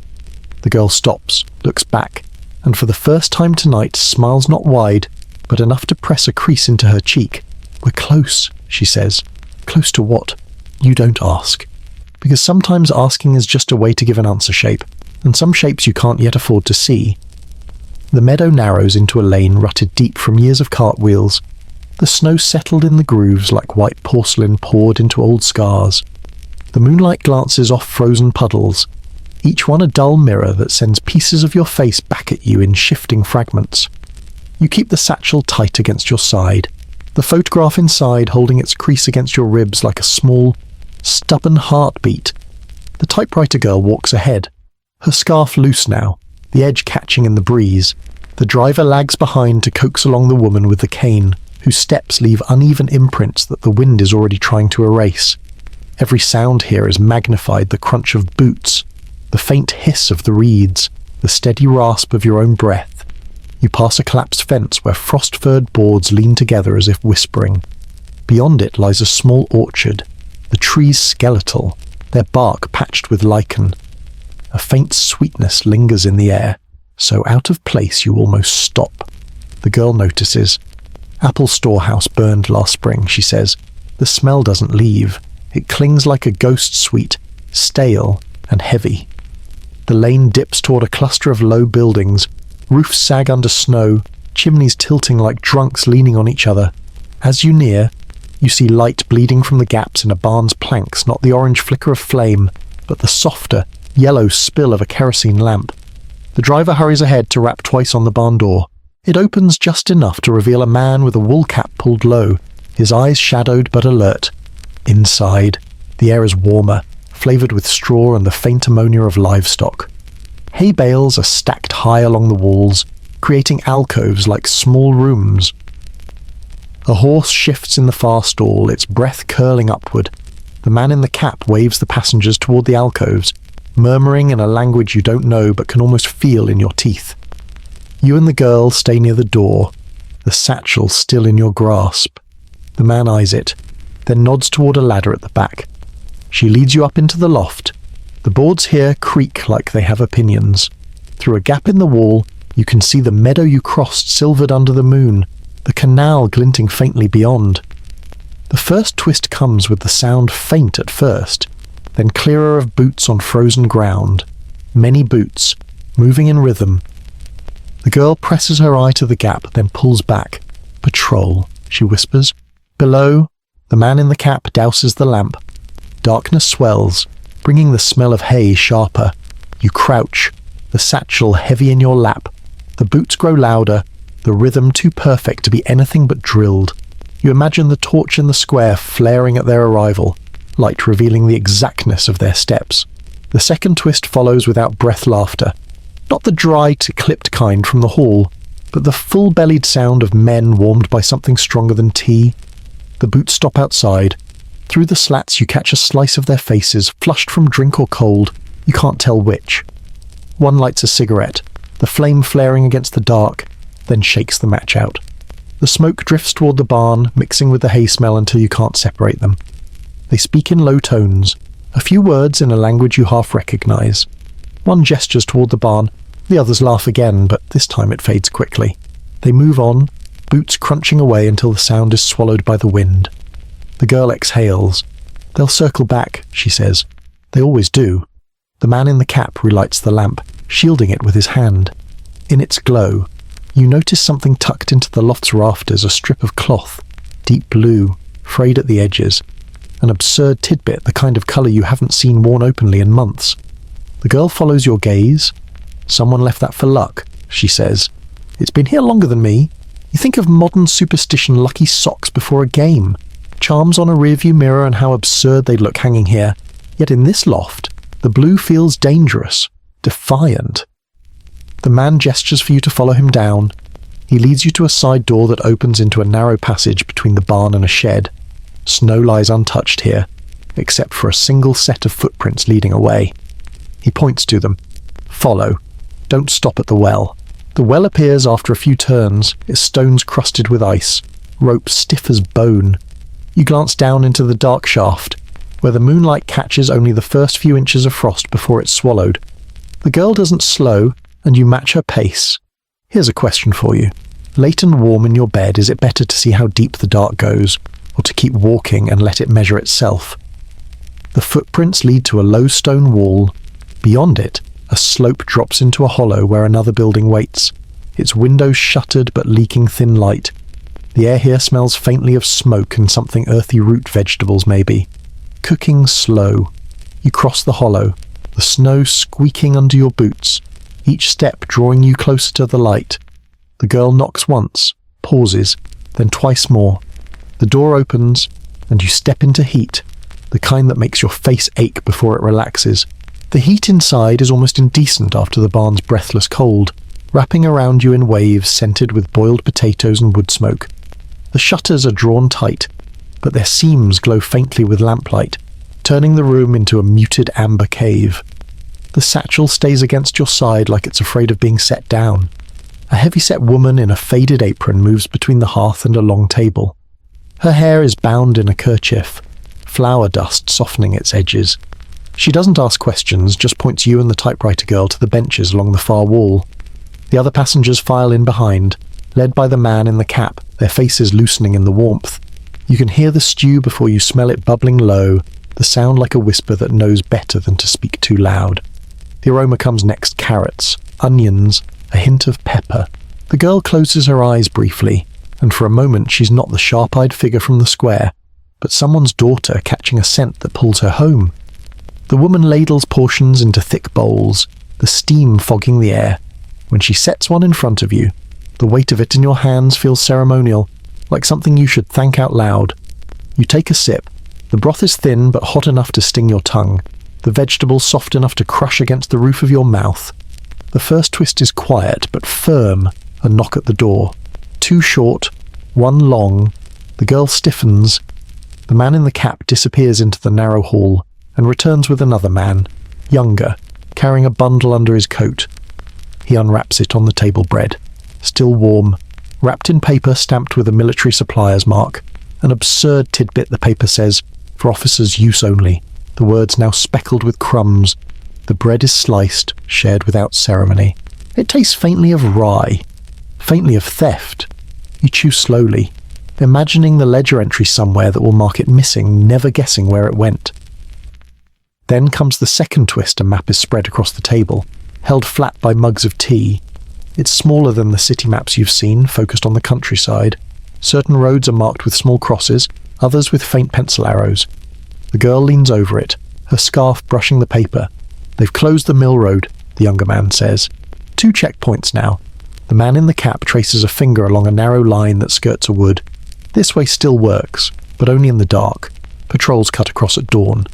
The girl stops, looks back, and for the first time tonight smiles not wide, but enough to press a crease into her cheek. We're close, she says. Close to what? You don't ask. Because sometimes asking is just a way to give an answer shape, and some shapes you can't yet afford to see. The meadow narrows into a lane rutted deep from years of cartwheels. The snow settled in the grooves like white porcelain poured into old scars. The moonlight glances off frozen puddles, each one a dull mirror that sends pieces of your face back at you in shifting fragments. You keep the satchel tight against your side, the photograph inside holding its crease against your ribs like a small, stubborn heartbeat. The typewriter girl walks ahead, her scarf loose now, the edge catching in the breeze. The driver lags behind to coax along the woman with the cane, whose steps leave uneven imprints that the wind is already trying to erase. Every sound here is magnified, the crunch of boots, the faint hiss of the reeds, the steady rasp of your own breath. You pass a collapsed fence where frost-furred boards lean together as if whispering. Beyond it lies a small orchard, the trees skeletal, their bark patched with lichen. A faint sweetness lingers in the air, so out of place you almost stop. The girl notices. Apple storehouse burned last spring, she says. The smell doesn't leave. It clings like a ghost sweet, stale and heavy. The lane dips toward a cluster of low buildings. Roofs sag under snow, chimneys tilting like drunks leaning on each other. As you near, you see light bleeding from the gaps in a barn's planks, not the orange flicker of flame, but the softer, yellow spill of a kerosene lamp. The driver hurries ahead to rap twice on the barn door. It opens just enough to reveal a man with a wool cap pulled low, his eyes shadowed but alert. Inside, the air is warmer, flavoured with straw and the faint ammonia of livestock. Hay bales are stacked high along the walls, creating alcoves like small rooms. A horse shifts in the far stall, its breath curling upward. The man in the cap waves the passengers toward the alcoves, murmuring in a language you don't know but can almost feel in your teeth. You and the girl stay near the door, the satchel still in your grasp. The man eyes it, then nods toward a ladder at the back. She leads you up into the loft. The boards here creak like they have opinions. Through a gap in the wall, you can see the meadow you crossed silvered under the moon, the canal glinting faintly beyond. The first twist comes with the sound faint at first, then clearer of boots on frozen ground. Many boots, moving in rhythm. The girl presses her eye to the gap, then pulls back. Patrol, she whispers. Below, the man in the cap douses the lamp. Darkness swells, bringing the smell of hay sharper. You crouch, the satchel heavy in your lap. The boots grow louder, the rhythm too perfect to be anything but drilled. You imagine the torch in the square flaring at their arrival, light revealing the exactness of their steps. The second twist follows without breath laughter. Not the dry, clipped kind from the hall, but the full-bellied sound of men warmed by something stronger than tea. The boots stop outside. Through the slats you catch a slice of their faces, flushed from drink or cold, you can't tell which. One lights a cigarette, the flame flaring against the dark, then shakes the match out. The smoke drifts toward the barn, mixing with the hay smell until you can't separate them. They speak in low tones, a few words in a language you half recognize. One gestures toward the barn, the others laugh again, but this time it fades quickly. They move on, boots crunching away until the sound is swallowed by the wind. The girl exhales. "They'll circle back," she says. "They always do." The man in the cap relights the lamp, shielding it with his hand. In its glow, you notice something tucked into the loft's rafters, a strip of cloth, deep blue, frayed at the edges. An absurd tidbit, the kind of colour you haven't seen worn openly in months. The girl follows your gaze. "Someone left that for luck," she says. "It's been here longer than me. You think of modern superstition lucky socks before a game, charms on a rearview mirror and how absurd they'd look hanging here. Yet in this loft, the blue feels dangerous, defiant." The man gestures for you to follow him down. He leads you to a side door that opens into a narrow passage between the barn and a shed. Snow lies untouched here, except for a single set of footprints leading away. He points to them. "Follow. Don't stop at the well." The well appears after a few turns, its stones crusted with ice, rope stiff as bone. You glance down into the dark shaft, where the moonlight catches only the first few inches of frost before it's swallowed. The girl doesn't slow, and you match her pace. Here's a question for you. Late and warm in your bed, is it better to see how deep the dark goes, or to keep walking and let it measure itself? The footprints lead to a low stone wall. Beyond it, a slope drops into a hollow where another building waits, its windows shuttered but leaking thin light. The air here smells faintly of smoke and something earthy root vegetables maybe. Cooking slow. You cross the hollow, the snow squeaking under your boots, each step drawing you closer to the light. The girl knocks once, pauses, then twice more. The door opens, and you step into heat, the kind that makes your face ache before it relaxes. The heat inside is almost indecent after the barn's breathless cold, wrapping around you in waves scented with boiled potatoes and wood smoke. The shutters are drawn tight, but their seams glow faintly with lamplight, turning the room into a muted amber cave. The satchel stays against your side like it's afraid of being set down. A heavy-set woman in a faded apron moves between the hearth and a long table. Her hair is bound in a kerchief, flour dust softening its edges. She doesn't ask questions, just points you and the typewriter girl to the benches along the far wall. The other passengers file in behind, led by the man in the cap, their faces loosening in the warmth. You can hear the stew before you smell it bubbling low, the sound like a whisper that knows better than to speak too loud. The aroma comes next: carrots, onions, a hint of pepper. The girl closes her eyes briefly, and for a moment she's not the sharp-eyed figure from the square, but someone's daughter catching a scent that pulls her home. The woman ladles portions into thick bowls, the steam fogging the air. When she sets one in front of you, the weight of it in your hands feels ceremonial, like something you should thank out loud. You take a sip. The broth is thin but hot enough to sting your tongue, the vegetables soft enough to crush against the roof of your mouth. The first twist is quiet but firm, a knock at the door. Two short, one long. The girl stiffens. The man in the cap disappears into the narrow hall and returns with another man, younger, carrying a bundle under his coat. He unwraps it on the table bread, still warm, wrapped in paper stamped with a military supplier's mark. An absurd tidbit, the paper says, for officers' use only. The words now speckled with crumbs. The bread is sliced, shared without ceremony. It tastes faintly of rye, faintly of theft. You chew slowly, imagining the ledger entry somewhere that will mark it missing, never guessing where it went. Then comes the second twist. A map is spread across the table, held flat by mugs of tea. It's smaller than the city maps you've seen, focused on the countryside. Certain roads are marked with small crosses, others with faint pencil arrows. The girl leans over it, her scarf brushing the paper. They've closed the mill road, the younger man says. 2 checkpoints now. The man in the cap traces a finger along a narrow line that skirts a wood. This way still works, but only in the dark. Patrols cut across at dawn.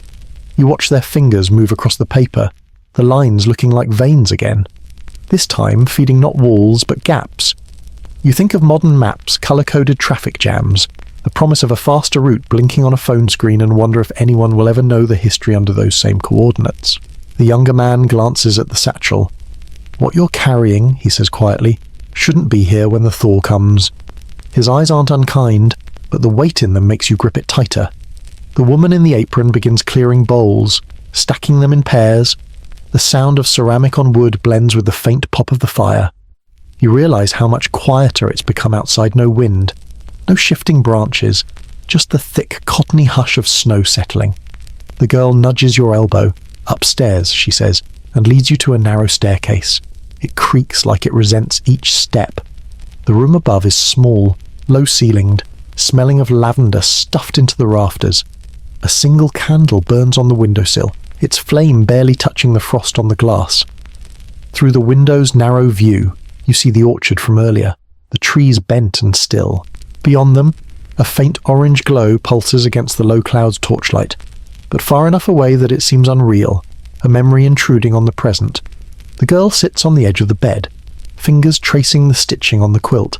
You watch their fingers move across the paper, the lines looking like veins again. This time feeding not walls, but gaps. You think of modern maps, colour-coded traffic jams, the promise of a faster route blinking on a phone screen, and wonder if anyone will ever know the history under those same coordinates. The younger man glances at the satchel. "What you're carrying," he says quietly, "shouldn't be here when the thaw comes." His eyes aren't unkind, but the weight in them makes you grip it tighter. The woman in the apron begins clearing bowls, stacking them in pairs. The sound of ceramic on wood blends with the faint pop of the fire. You realise how much quieter it's become outside. No wind, no shifting branches, just the thick, cottony hush of snow settling. The girl nudges your elbow. Upstairs, she says, and leads you to a narrow staircase. It creaks like it resents each step. The room above is small, low-ceilinged, smelling of lavender stuffed into the rafters. A single candle burns on the windowsill, its flame barely touching the frost on the glass. Through the window's narrow view, you see the orchard from earlier, the trees bent and still. Beyond them, a faint orange glow pulses against the low cloud's torchlight, but far enough away that it seems unreal, a memory intruding on the present. The girl sits on the edge of the bed, fingers tracing the stitching on the quilt.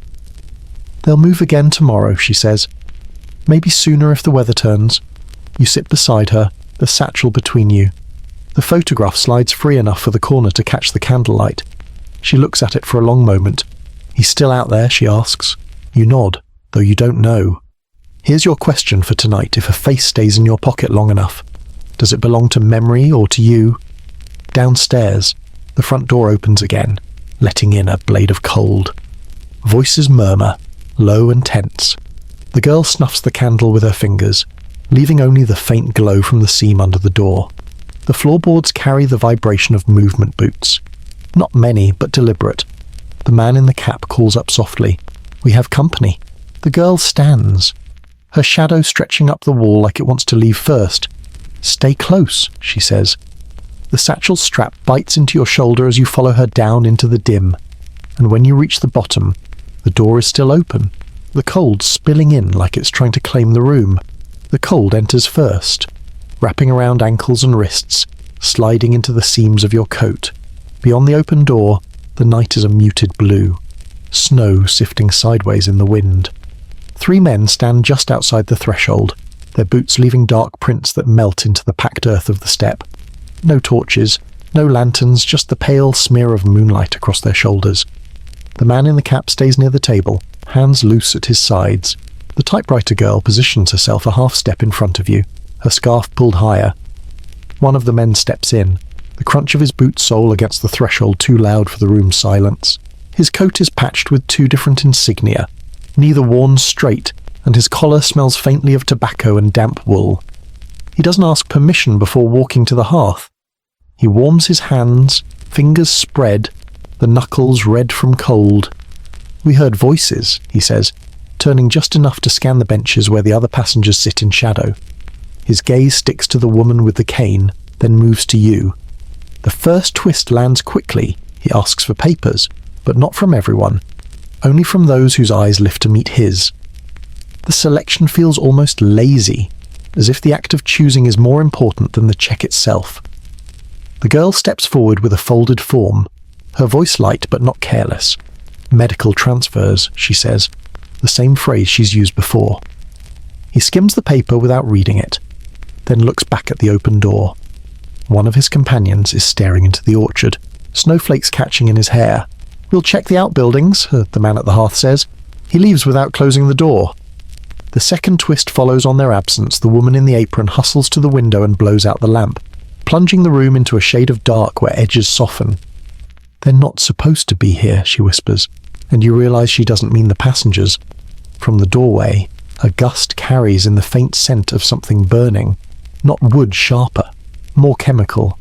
"They'll move again tomorrow," she says. "Maybe sooner if the weather turns." You sit beside her, the satchel between you. The photograph slides free enough for the corner to catch the candlelight. She looks at it for a long moment. "He's still out there?" she asks. You nod, though you don't know. Here's your question for tonight if a face stays in your pocket long enough. Does it belong to memory or to you? Downstairs, the front door opens again, letting in a blade of cold. Voices murmur, low and tense. The girl snuffs the candle with her fingers, leaving only the faint glow from the seam under the door. The floorboards carry the vibration of movement boots. Not many, but deliberate. The man in the cap calls up softly. "We have company." The girl stands, her shadow stretching up the wall like it wants to leave first. "Stay close," she says. The satchel strap bites into your shoulder as you follow her down into the dim, and when you reach the bottom, the door is still open, the cold spilling in like it's trying to claim the room. The cold enters first, wrapping around ankles and wrists, sliding into the seams of your coat. Beyond the open door, the night is a muted blue, snow sifting sideways in the wind. 3 men stand just outside the threshold, their boots leaving dark prints that melt into the packed earth of the step. No torches, no lanterns, just the pale smear of moonlight across their shoulders. The man in the cap stays near the table, hands loose at his sides. The typewriter girl positions herself a half step in front of you, her scarf pulled higher. One of the men steps in, the crunch of his boot sole against the threshold too loud for the room's silence. His coat is patched with 2 different insignia, neither worn straight, and his collar smells faintly of tobacco and damp wool. He doesn't ask permission before walking to the hearth. He warms his hands, fingers spread, the knuckles red from cold. "We heard voices," he says, turning just enough to scan the benches where the other passengers sit in shadow. His gaze sticks to the woman with the cane, then moves to you. The first twist lands quickly. He asks for papers, but not from everyone, only from those whose eyes lift to meet his. The selection feels almost lazy, as if the act of choosing is more important than the check itself. The girl steps forward with a folded form, her voice light but not careless. "Medical transfers," she says, the same phrase she's used before. He skims the paper without reading it, then looks back at the open door. One of his companions is staring into the orchard, snowflakes catching in his hair. "We'll check the outbuildings," the man at the hearth says. He leaves without closing the door. The second twist follows on their absence. The woman in the apron hustles to the window and blows out the lamp, plunging the room into a shade of dark where edges soften. "They're not supposed to be here," she whispers, and you realize she doesn't mean the passengers. From the doorway, a gust carries in the faint scent of something burning, not wood sharper, more chemical.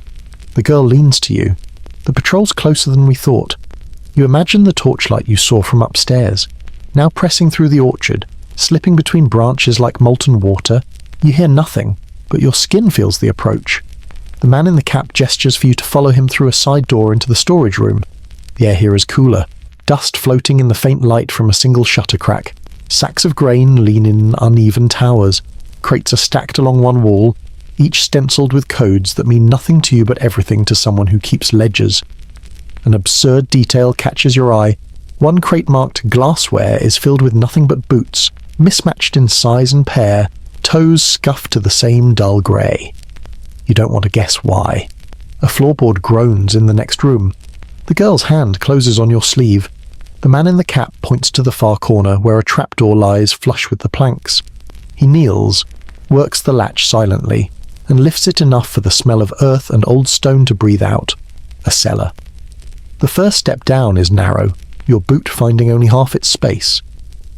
The girl leans to you. "The patrol's closer than we thought." You imagine the torchlight you saw from upstairs, now pressing through the orchard, slipping between branches like molten water. You hear nothing, but your skin feels the approach. The man in the cap gestures for you to follow him through a side door into the storage room. The air here is cooler, dust floating in the faint light from a single shutter crack. Sacks of grain lean in uneven towers. Crates are stacked along one wall, each stenciled with codes that mean nothing to you but everything to someone who keeps ledgers. An absurd detail catches your eye. One crate marked glassware is filled with nothing but boots, mismatched in size and pair, toes scuffed to the same dull grey. You don't want to guess why. A floorboard groans in the next room. The girl's hand closes on your sleeve. The man in the cap points to the far corner where a trapdoor lies flush with the planks. He kneels, works the latch silently, and lifts it enough for the smell of earth and old stone to breathe out. A cellar. The first step down is narrow, your boot finding only half its space.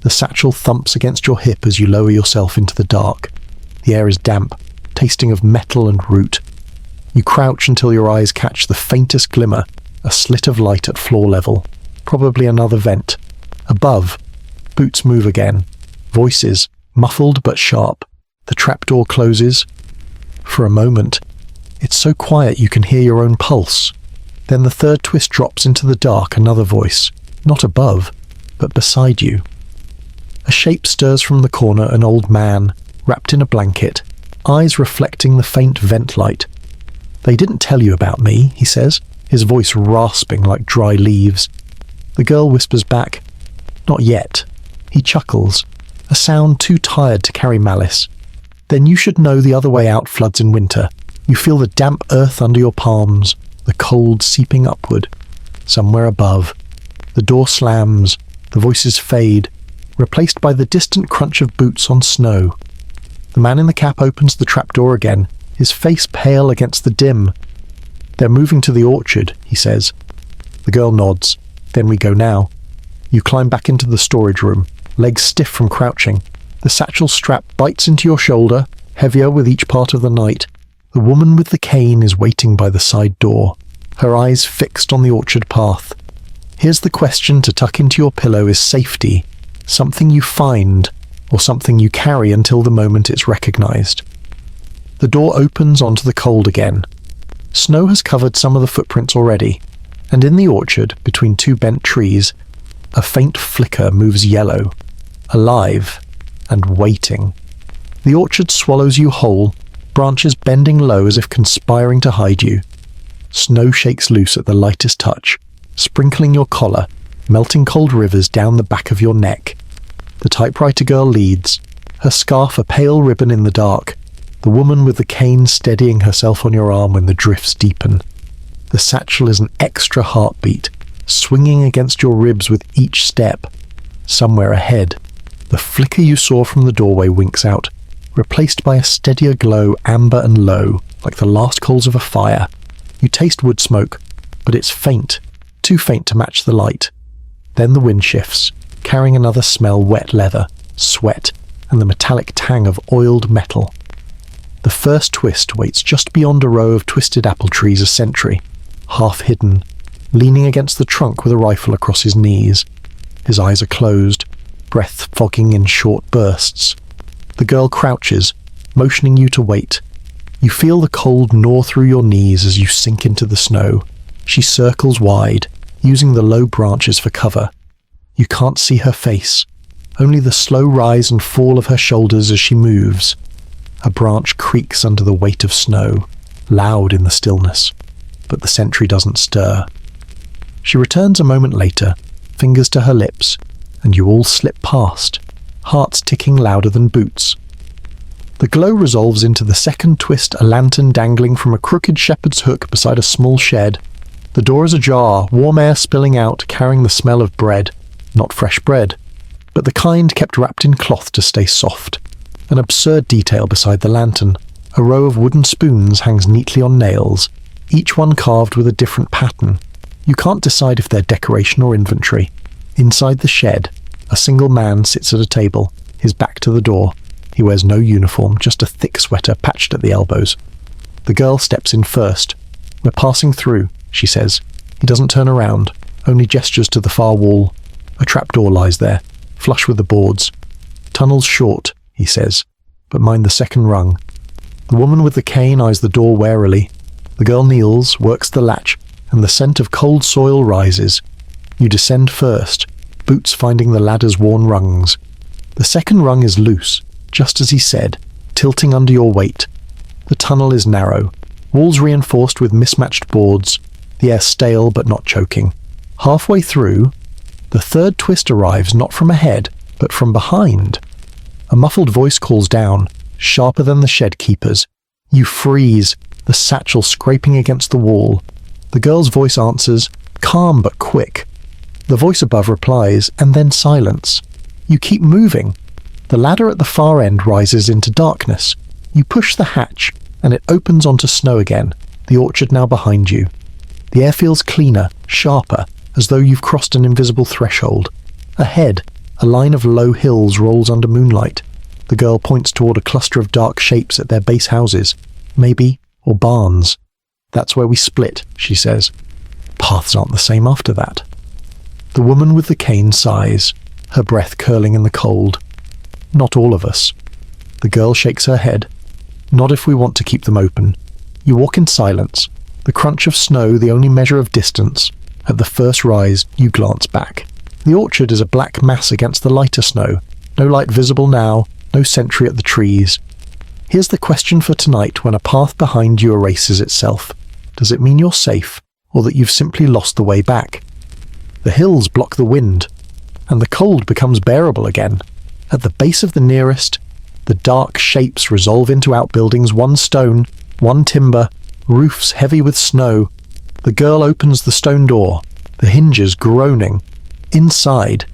The satchel thumps against your hip as you lower yourself into the dark. The air is damp, tasting of metal and root. You crouch until your eyes catch the faintest glimmer, a slit of light at floor level, probably another vent. Above, boots move again. Voices, muffled but sharp. The trapdoor closes. For a moment, it's so quiet you can hear your own pulse. Then the third twist drops into the dark, another voice, not above, but beside you. A shape stirs from the corner, an old man, wrapped in a blanket, eyes reflecting the faint vent light. "They didn't tell you about me," he says, his voice rasping like dry leaves. The girl whispers back, "Not yet." He chuckles, a sound too tired to carry malice. "Then you should know the other way out floods in winter. You feel the damp earth under your palms, the cold seeping upward. Somewhere above, the door slams, the voices fade, replaced by the distant crunch of boots on snow. The man in the cap opens the trapdoor again, his face pale against the dim. "They're moving to the orchard," he says. The girl nods. "Then we go now." You climb back into the storage room, legs stiff from crouching. The satchel strap bites into your shoulder, heavier with each part of the night. The woman with the cane is waiting by the side door, her eyes fixed on the orchard path. Here's the question to tuck into your pillow: is safety something you find or something you carry until the moment it's recognized? The door opens onto the cold again. Snow has covered some of the footprints already, and in the orchard, between two bent trees, a faint flicker moves yellow, alive and waiting. The orchard swallows you whole, branches bending low as if conspiring to hide you. Snow shakes loose at the lightest touch, sprinkling your collar, melting cold rivers down the back of your neck. The typewriter girl leads, her scarf a pale ribbon in the dark, the woman with the cane steadying herself on your arm when the drifts deepen. The satchel is an extra heartbeat, swinging against your ribs with each step. Somewhere ahead, the flicker you saw from the doorway winks out, replaced by a steadier glow, amber and low, like the last coals of a fire. You taste wood smoke, but it's faint, too faint to match the light. Then the wind shifts, carrying another smell: wet leather, sweat, and the metallic tang of oiled metal. The first twist waits just beyond a row of twisted apple trees, a sentry, half hidden, leaning against the trunk with a rifle across his knees. His eyes are closed, breath fogging in short bursts. The girl crouches, motioning you to wait. You feel the cold gnaw through your knees as you sink into the snow. She circles wide, using the low branches for cover. You can't see her face, only the slow rise and fall of her shoulders as she moves. A branch creaks under the weight of snow, loud in the stillness, but the sentry doesn't stir. She returns a moment later, fingers to her lips, and you all slip past, hearts ticking louder than boots. The glow resolves into the second twist, a lantern dangling from a crooked shepherd's hook beside a small shed. The door is ajar, warm air spilling out, carrying the smell of bread. Not fresh bread, but the kind kept wrapped in cloth to stay soft. An absurd detail beside the lantern. A row of wooden spoons hangs neatly on nails, each one carved with a different pattern. You can't decide if they're decoration or inventory. Inside the shed, a single man sits at a table, his back to the door. He wears no uniform, just a thick sweater patched at the elbows. The girl steps in first. "We're passing through," she says. He doesn't turn around, only gestures to the far wall. A trapdoor lies there, flush with the boards. "Tunnel's short," he says, "but mind the second rung." The woman with the cane eyes the door warily. The girl kneels, works the latch, and the scent of cold soil rises. You descend first, boots finding the ladder's worn rungs. The second rung is loose, just as he said, tilting under your weight. The tunnel is narrow, walls reinforced with mismatched boards, the air stale but not choking. Halfway through, the third twist arrives not from ahead, but from behind. A muffled voice calls down, sharper than the shed keeper's. You freeze, the satchel scraping against the wall. The girl's voice answers, calm but quick. The voice above replies, and then silence. You keep moving. The ladder at the far end rises into darkness. You push the hatch, and it opens onto snow again, the orchard now behind you. The air feels cleaner, sharper, as though you've crossed an invisible threshold. Ahead, a line of low hills rolls under moonlight. The girl points toward a cluster of dark shapes at their base houses, maybe, or barns. That's where we split, she says. Paths aren't the same after that. The woman with the cane sighs, her breath curling in the cold. Not all of us. The girl shakes her head. Not if we want to keep them open. You walk in silence, the crunch of snow the only measure of distance. At the first rise, you glance back. The orchard is a black mass against the lighter snow. No light visible now, no sentry at the trees. Here's the question for tonight when a path behind you erases itself. Does it mean you're safe, or that you've simply lost the way back? The hills block the wind, and the cold becomes bearable again. At the base of the nearest, the dark shapes resolve into outbuildings, one stone, one timber, roofs heavy with snow. The girl opens the stone door, the hinges groaning. Inside,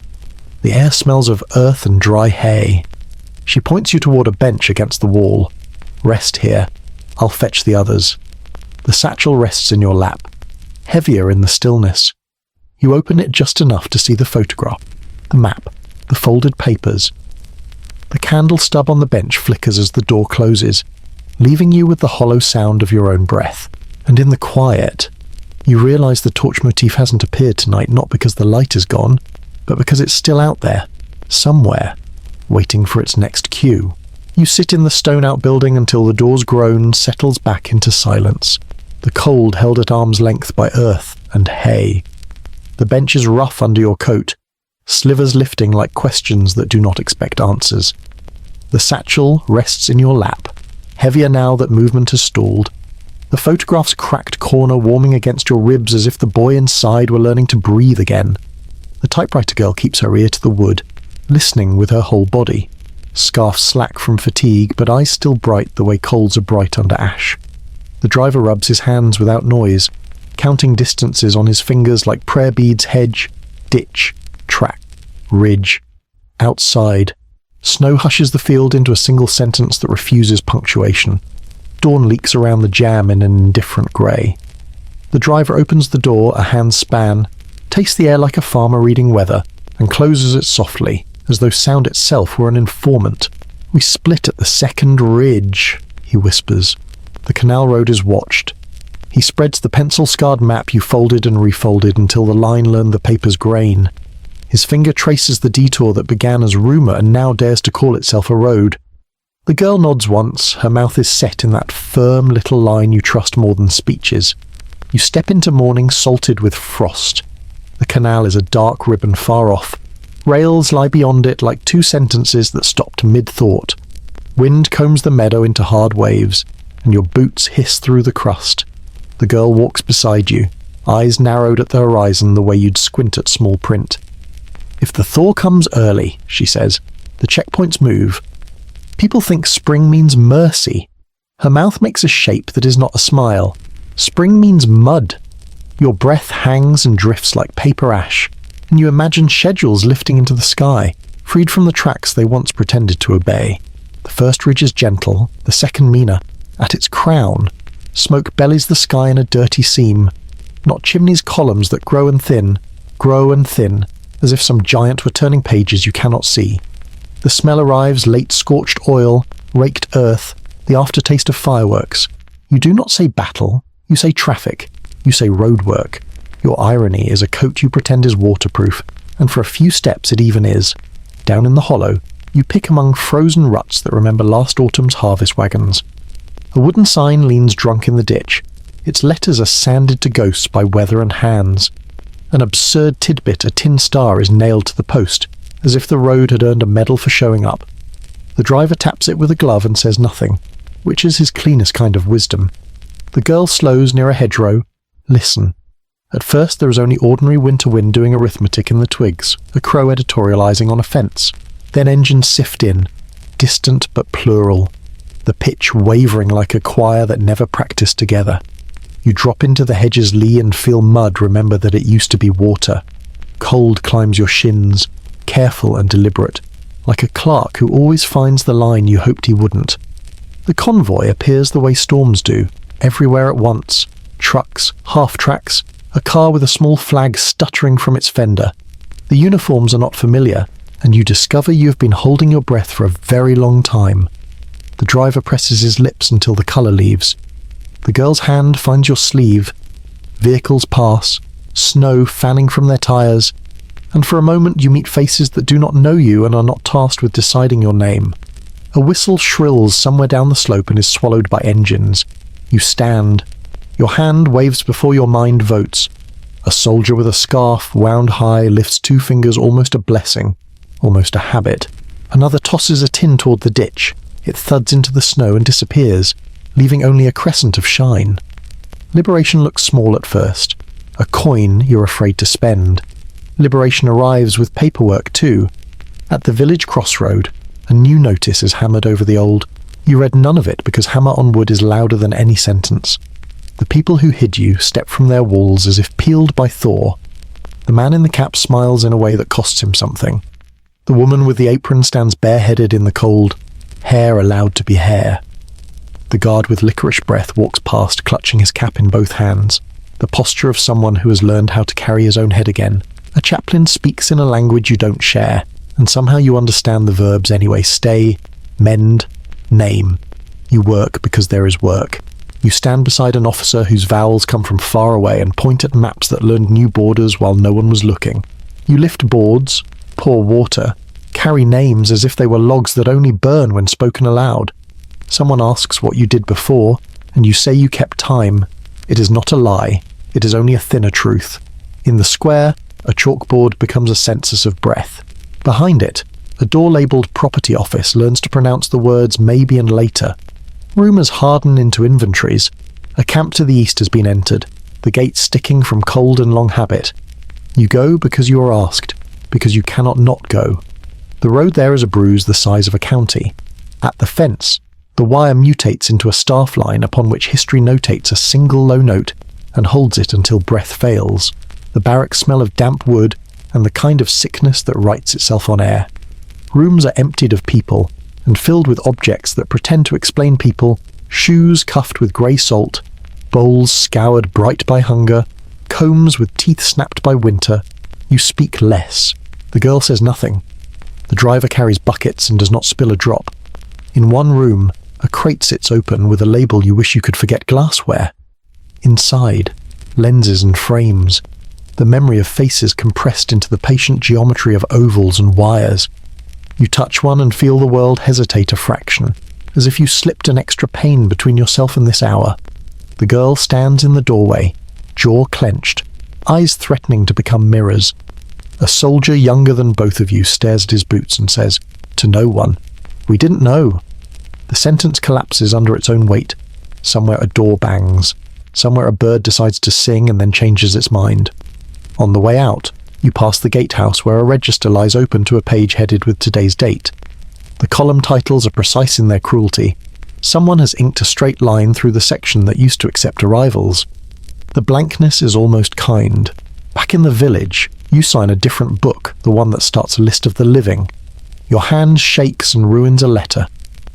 the air smells of earth and dry hay. She points you toward a bench against the wall. Rest here. I'll fetch the others. The satchel rests in your lap, heavier in the stillness. You open it just enough to see the photograph, the map, the folded papers. The candle stub on the bench flickers as the door closes, leaving you with the hollow sound of your own breath. And in the quiet, you realize the torch motif hasn't appeared tonight, not because the light is gone, but because it's still out there, somewhere, waiting for its next cue. You sit in the stone outbuilding until the door's groan settles back into silence, the cold held at arm's length by earth and hay. The bench is rough under your coat, slivers lifting like questions that do not expect answers. The satchel rests in your lap, heavier now that movement has stalled. The photograph's cracked corner warming against your ribs as if the boy inside were learning to breathe again. The typewriter girl keeps her ear to the wood, listening with her whole body. Scarf slack from fatigue, but eyes still bright the way coals are bright under ash. The driver rubs his hands without noise, counting distances on his fingers like prayer beads. Hedge, ditch, track, ridge, outside. Snow hushes the field into a single sentence that refuses punctuation. Dawn leaks around the jam in an indifferent grey. The driver opens the door a hand's span, tastes the air like a farmer reading weather, and closes it softly, as though sound itself were an informant. We split at the second ridge, he whispers. The canal road is watched. He spreads the pencil-scarred map you folded and refolded until the line learned the paper's grain. His finger traces the detour that began as rumour and now dares to call itself a road. The girl nods once, her mouth is set in that firm little line you trust more than speeches. You step into morning salted with frost. The canal is a dark ribbon far off. Rails lie beyond it like two sentences that stopped mid-thought. Wind combs the meadow into hard waves, and your boots hiss through the crust. The girl walks beside you, eyes narrowed at the horizon the way you'd squint at small print. If the thaw comes early, she says, the checkpoints move. People think spring means mercy. Her mouth makes a shape that is not a smile. Spring means mud. Your breath hangs and drifts like paper ash, and you imagine schedules lifting into the sky, freed from the tracks they once pretended to obey. The first ridge is gentle, the second meaner. At its crown, smoke bellies the sky in a dirty seam, not chimneys columns that grow and thin, as if some giant were turning pages you cannot see. The smell arrives, late scorched oil, raked earth, the aftertaste of fireworks. You do not say battle, you say traffic, you say roadwork. Your irony is a coat you pretend is waterproof, and for a few steps it even is. Down in the hollow, you pick among frozen ruts that remember last autumn's harvest wagons. A wooden sign leans drunk in the ditch. Its letters are sanded to ghosts by weather and hands. An absurd tidbit, a tin star, is nailed to the post, as if the road had earned a medal for showing up. The driver taps it with a glove and says nothing, which is his cleanest kind of wisdom. The girl slows near a hedgerow. Listen. At first there is only ordinary winter wind doing arithmetic in the twigs, a crow editorializing on a fence. Then engines sift in, distant but plural, the pitch wavering like a choir that never practiced together. You drop into the hedge's lee and feel mud remember that it used to be water. Cold climbs your shins, careful and deliberate, like a clerk who always finds the line you hoped he wouldn't. The convoy appears the way storms do, everywhere at once. Trucks, half-tracks, a car with a small flag stuttering from its fender. The uniforms are not familiar, and you discover you have been holding your breath for a very long time. The driver presses his lips until the colour leaves. The girl's hand finds your sleeve. Vehicles pass, snow fanning from their tyres, and for a moment you meet faces that do not know you and are not tasked with deciding your name. A whistle shrills somewhere down the slope and is swallowed by engines. You stand. Your hand waves before your mind votes. A soldier with a scarf wound high lifts 2 fingers, almost a blessing, almost a habit. Another tosses a tin toward the ditch. It thuds into the snow and disappears, leaving only a crescent of shine. Liberation looks small at first. A coin you're afraid to spend. Liberation arrives with paperwork too. At the village crossroad, a new notice is hammered over the old. You read none of it because hammer on wood is louder than any sentence. The people who hid you step from their walls as if peeled by Thor. The man in the cap smiles in a way that costs him something. The woman with the apron stands bareheaded in the cold, hair allowed to be hair. The guard with licorice breath walks past, clutching his cap in both hands, the posture of someone who has learned how to carry his own head again. A chaplain speaks in a language you don't share, and somehow you understand the verbs anyway: stay, mend, name. You work because there is work. You stand beside an officer whose vowels come from far away and point at maps that learned new borders while no one was looking. You lift boards, pour water, carry names as if they were logs that only burn when spoken aloud. Someone asks what you did before, and you say you kept time. It is not a lie. It is only a thinner truth. In the square, a chalkboard becomes a census of breath. Behind it, a door labelled Property Office learns to pronounce the words maybe and later. Rumours harden into inventories. A camp to the east has been entered, the gates sticking from cold and long habit. You go because you are asked, because you cannot not go. The road there is a bruise the size of a county. At the fence, the wire mutates into a staff line upon which history notates a single low note and holds it until breath fails. The barracks smell of damp wood and the kind of sickness that writes itself on air. Rooms are emptied of people and filled with objects that pretend to explain people: shoes cuffed with grey salt, bowls scoured bright by hunger, combs with teeth snapped by winter. You speak less. The girl says nothing. The driver carries buckets and does not spill a drop. In one room, a crate sits open with a label you wish you could forget: glassware. Inside, lenses and frames. The memory of faces compressed into the patient geometry of ovals and wires. You touch one and feel the world hesitate a fraction, as if you slipped an extra pane between yourself and this hour. The girl stands in the doorway, jaw clenched, eyes threatening to become mirrors. A soldier younger than both of you stares at his boots and says, to no one, "We didn't know." The sentence collapses under its own weight. Somewhere a door bangs. Somewhere a bird decides to sing and then changes its mind. On the way out, you pass the gatehouse where a register lies open to a page headed with today's date. The column titles are precise in their cruelty. Someone has inked a straight line through the section that used to accept arrivals. The blankness is almost kind. Back in the village, you sign a different book, the one that starts a list of the living. Your hand shakes and ruins a letter.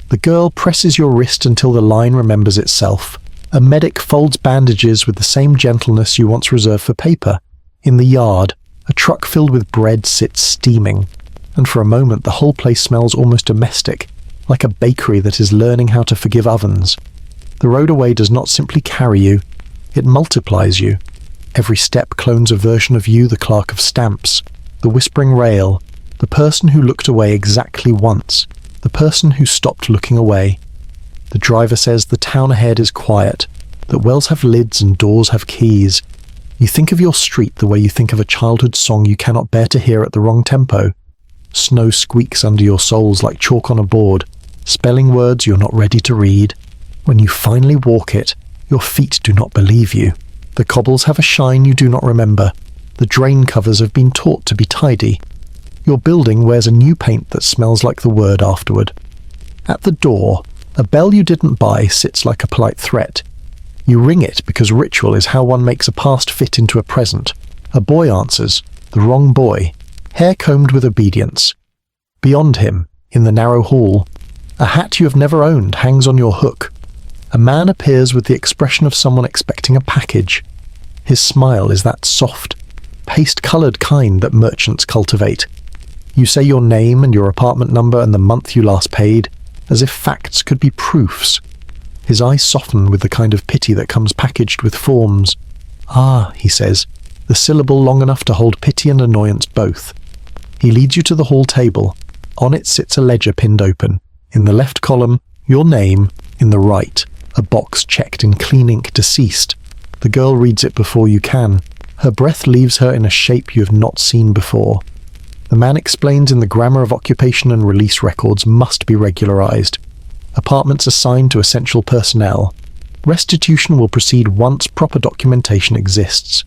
The girl presses your wrist until the line remembers itself. A medic folds bandages with the same gentleness you once reserved for paper. In the yard, a truck filled with bread sits steaming, and for a moment the whole place smells almost domestic, like a bakery that is learning how to forgive ovens. The road away does not simply carry you, it multiplies you. Every step clones a version of you, the clerk of stamps, the whispering rail, the person who looked away exactly once, the person who stopped looking away. The driver says the town ahead is quiet, that wells have lids and doors have keys. You think of your street the way you think of a childhood song you cannot bear to hear at the wrong tempo. Snow squeaks under your soles like chalk on a board, spelling words you're not ready to read. When you finally walk it, your feet do not believe you. The cobbles have a shine you do not remember. The drain covers have been taught to be tidy. Your building wears a new paint that smells like the word afterward. At the door, a bell you didn't buy sits like a polite threat. You ring it because ritual is how one makes a past fit into a present. A boy answers, the wrong boy, hair combed with obedience. Beyond him, in the narrow hall, a hat you have never owned hangs on your hook. A man appears with the expression of someone expecting a package. His smile is that soft, paste-coloured kind that merchants cultivate. You say your name and your apartment number and the month you last paid, as if facts could be proofs. His eyes soften with the kind of pity that comes packaged with forms. "Ah," he says, the syllable long enough to hold pity and annoyance both. He leads you to the hall table. On it sits a ledger pinned open. In the left column, your name. In the right, a box checked in clean ink "deceased." The girl reads it before you can. Her breath leaves her in a shape you have not seen before. The man explains in the grammar of occupation and release records must be regularized. Apartments assigned to essential personnel. Restitution will proceed once proper documentation exists.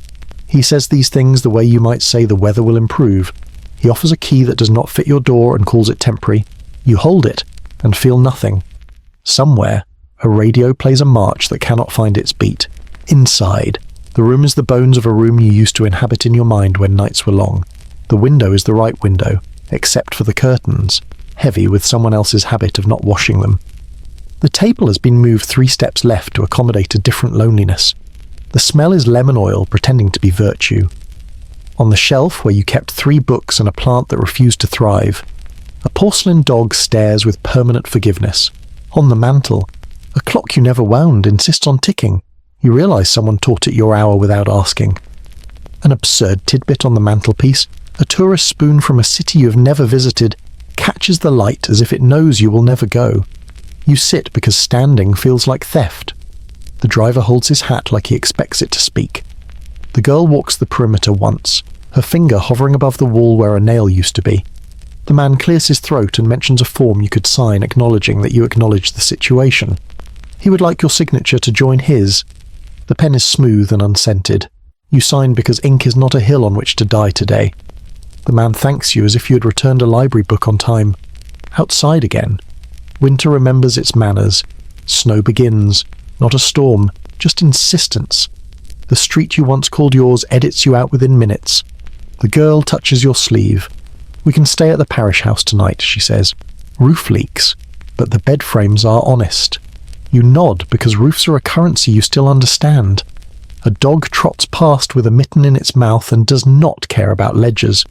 He says these things the way you might say the weather will improve. He offers a key that does not fit your door and calls it temporary. You hold it and feel nothing. Somewhere, a radio plays a march that cannot find its beat. Inside, the room is the bones of a room you used to inhabit in your mind when nights were long. The window is the right window, except for the curtains, heavy with someone else's habit of not washing them. The table has been moved 3 steps left to accommodate a different loneliness. The smell is lemon oil pretending to be virtue. On the shelf where you kept 3 books and a plant that refused to thrive, a porcelain dog stares with permanent forgiveness. On the mantel, a clock you never wound insists on ticking. You realise someone taught it your hour without asking. An absurd tidbit on the mantelpiece, a tourist spoon from a city you have never visited, catches the light as if it knows you will never go. You sit because standing feels like theft. The driver holds his hat like he expects it to speak. The girl walks the perimeter once, her finger hovering above the wall where a nail used to be. The man clears his throat and mentions a form you could sign acknowledging that you acknowledge the situation. He would like your signature to join his. The pen is smooth and unscented. You sign because ink is not a hill on which to die today. The man thanks you as if you had returned a library book on time. Outside again. Winter remembers its manners. Snow begins. Not a storm, just insistence. The street you once called yours edits you out within minutes. The girl touches your sleeve. "We can stay at the parish house tonight," she says. "Roof leaks, but the bed frames are honest." You nod because roofs are a currency you still understand. A dog trots past with a mitten in its mouth and does not care about ledgers.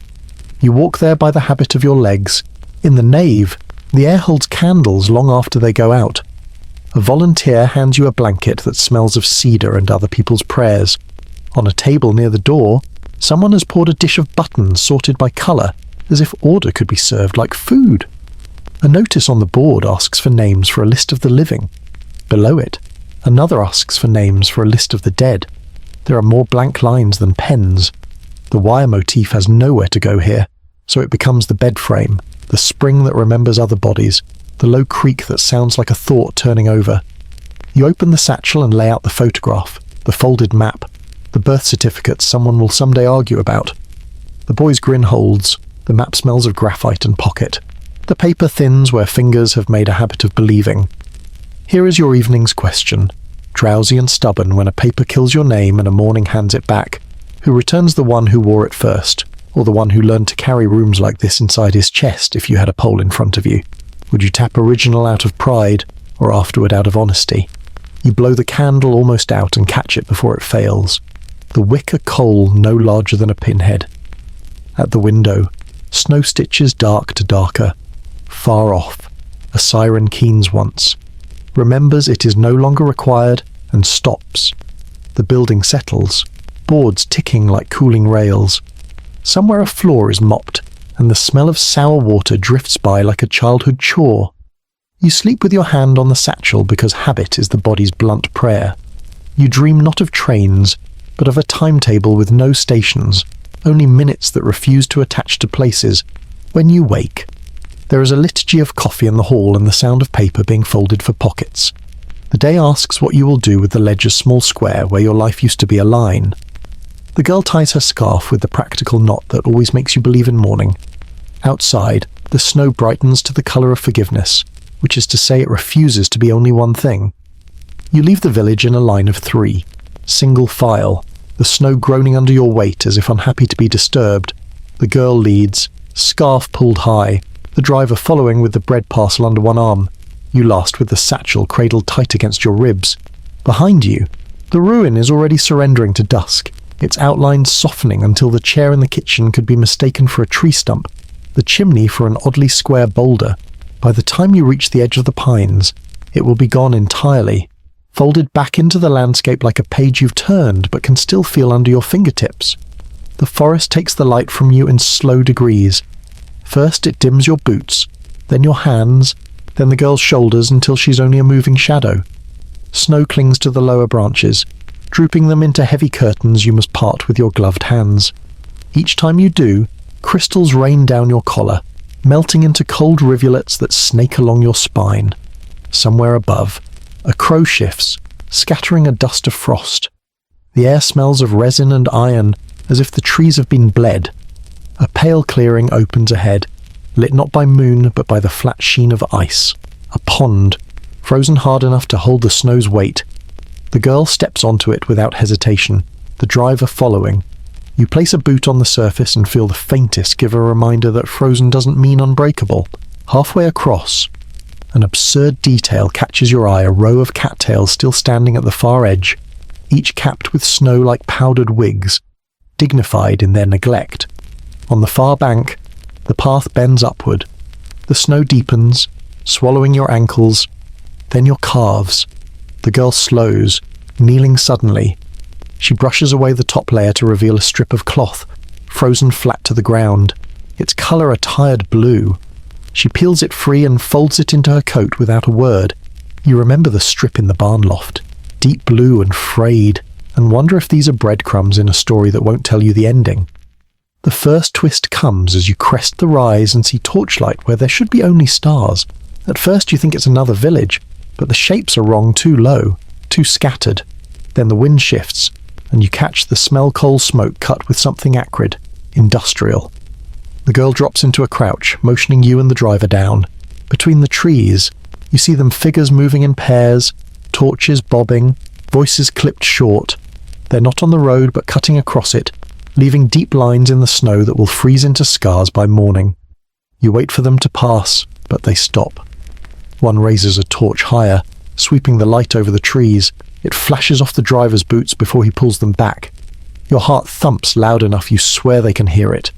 You walk there by the habit of your legs. In the nave, the air holds candles long after they go out. A volunteer hands you a blanket that smells of cedar and other people's prayers. On a table near the door, someone has poured a dish of buttons sorted by colour, as if order could be served like food. A notice on the board asks for names for a list of the living. Below it, another asks for names for a list of the dead. There are more blank lines than pens. The wire motif has nowhere to go here, so it becomes the bed frame, the spring that remembers other bodies, the low creak that sounds like a thought turning over. You open the satchel and lay out the photograph, the folded map, the birth certificate someone will someday argue about. The boy's grin holds. The map smells of graphite and pocket. The paper thins where fingers have made a habit of believing. Here is your evening's question. Drowsy and stubborn when a paper kills your name and a morning hands it back. Who returns the one who wore it first, or the one who learned to carry rooms like this inside his chest if you had a poll in front of you? Would you tap original out of pride, or afterward out of honesty? You blow the candle almost out and catch it before it fails. The wicker coal no larger than a pinhead. At the window, snow stitches dark to darker. Far off, a siren keens once. Remembers it is no longer required and stops. The building settles, boards ticking like cooling rails. Somewhere a floor is mopped, and the smell of sour water drifts by like a childhood chore. You sleep with your hand on the satchel because habit is the body's blunt prayer. You dream not of trains, but of a timetable with no stations, only minutes that refuse to attach to places. When you wake, there is a liturgy of coffee in the hall and the sound of paper being folded for pockets. The day asks what you will do with the ledger's small square where your life used to be a line. The girl ties her scarf with the practical knot that always makes you believe in morning. Outside, the snow brightens to the colour of forgiveness, which is to say it refuses to be only one thing. You leave the village in a line of 3, single file, the snow groaning under your weight as if unhappy to be disturbed. The girl leads, scarf pulled high, the driver following with the bread parcel under one arm. You last with the satchel cradled tight against your ribs. Behind you, the ruin is already surrendering to dusk, its outlines softening until the chair in the kitchen could be mistaken for a tree stump. the chimney for an oddly square boulder. By the time you reach the edge of the pines, it will be gone entirely, folded back into the landscape like a page you've turned but can still feel under your fingertips. The forest takes the light from you in slow degrees. First it dims your boots, then your hands, then the girl's shoulders until she's only a moving shadow. Snow clings to the lower branches, drooping them into heavy curtains you must part with your gloved hands. Each time you do, crystals rain down your collar, melting into cold rivulets that snake along your spine. Somewhere above, a crow shifts, scattering a dust of frost. The air smells of resin and iron, as if the trees have been bled. A pale clearing opens ahead, lit not by moon but by the flat sheen of ice. A pond, frozen hard enough to hold the snow's weight. The girl steps onto it without hesitation, the driver following. You place a boot on the surface and feel the faintest give a reminder that frozen doesn't mean unbreakable. Halfway across, an absurd detail catches your eye, a row of cattails still standing at the far edge, each capped with snow like powdered wigs, dignified in their neglect. On the far bank, the path bends upward. The snow deepens, swallowing your ankles, then your calves. The girl slows, kneeling suddenly. She brushes away the top layer to reveal a strip of cloth, frozen flat to the ground, its colour a tired blue. She peels it free and folds it into her coat without a word. You remember the strip in the barn loft, deep blue and frayed, and wonder if these are breadcrumbs in a story that won't tell you the ending. The first twist comes as you crest the rise and see torchlight where there should be only stars. At first you think it's another village, but the shapes are wrong, too low, too scattered. Then the wind shifts, and you catch the smell coal smoke cut with something acrid, industrial. The girl drops into a crouch, motioning you and the driver down. Between the trees, you see them figures moving in pairs, torches bobbing, voices clipped short. They're not on the road but cutting across it, leaving deep lines in the snow that will freeze into scars by morning. You wait for them to pass, but they stop. One raises a torch higher, sweeping the light over the trees. It flashes off the driver's boots before he pulls them back. Your heart thumps loud enough you swear they can hear it.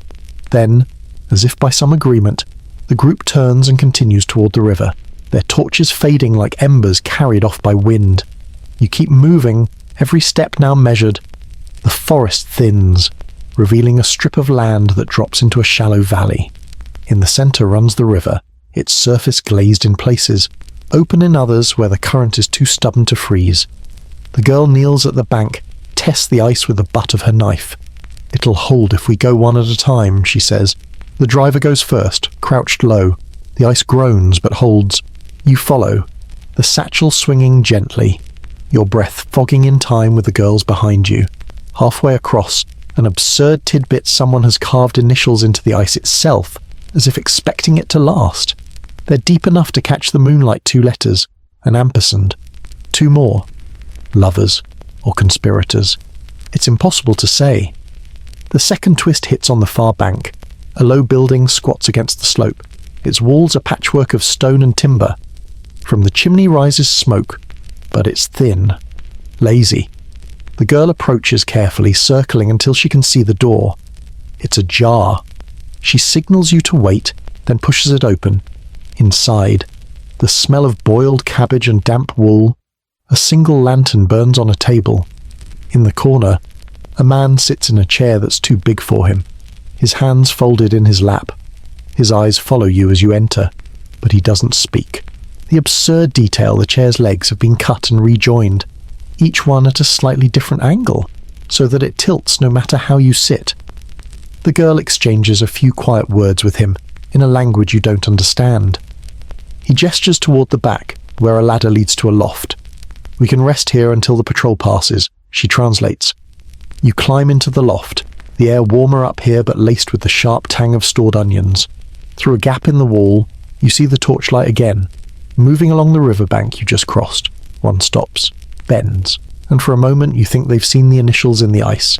Then, as if by some agreement, the group turns and continues toward the river, their torches fading like embers carried off by wind. You keep moving, every step now measured. The forest thins, revealing a strip of land that drops into a shallow valley. In the centre runs the river, its surface glazed in places, open in others where the current is too stubborn to freeze. The girl kneels at the bank, tests the ice with the butt of her knife. "It'll hold if we go one at a time," she says. The driver goes first, crouched low. The ice groans but holds. You follow, the satchel swinging gently, your breath fogging in time with the girl's behind you. Halfway across, an absurd tidbit someone has carved initials into the ice itself, as if expecting it to last. They're deep enough to catch the moonlight 2 letters, an ampersand. 2 more. Lovers or conspirators. It's impossible to say. The second twist hits on the far bank. A low building squats against the slope, its walls a patchwork of stone and timber. From the chimney rises smoke, but it's thin, lazy. The girl approaches carefully, circling until she can see the door. It's ajar. She signals you to wait, then pushes it open. Inside, the smell of boiled cabbage and damp wool. A single lantern burns on a table. In the corner, a man sits in a chair that's too big for him, his hands folded in his lap. His eyes follow you as you enter, but he doesn't speak. The absurd detail, the chair's legs have been cut and rejoined, each one at a slightly different angle, so that it tilts no matter how you sit. The girl exchanges a few quiet words with him, in a language you don't understand. He gestures toward the back, where a ladder leads to a loft. "We can rest here until the patrol passes," she translates. You climb into the loft, the air warmer up here but laced with the sharp tang of stored onions. Through a gap in the wall, you see the torchlight again, moving along the riverbank you just crossed. One stops, bends, and for a moment you think they've seen the initials in the ice,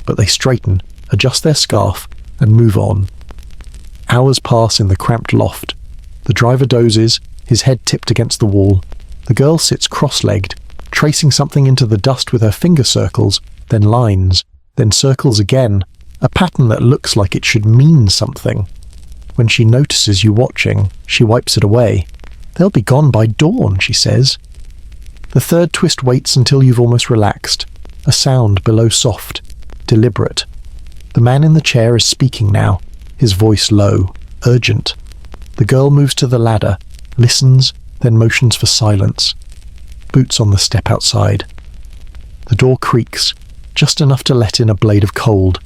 but they straighten, adjust their scarf, and move on. Hours pass in the cramped loft. The driver dozes, his head tipped against the wall. The girl sits cross-legged, tracing something into the dust with her finger circles, then lines, then circles again, a pattern that looks like it should mean something. When she notices you watching, she wipes it away. "They'll be gone by dawn," she says. The third twist waits until you've almost relaxed. A sound below soft, deliberate. The man in the chair is speaking now, his voice low, urgent. The girl moves to the ladder, listens, then motions for silence. Boots on the step outside. The door creaks, just enough to let in a blade of cold.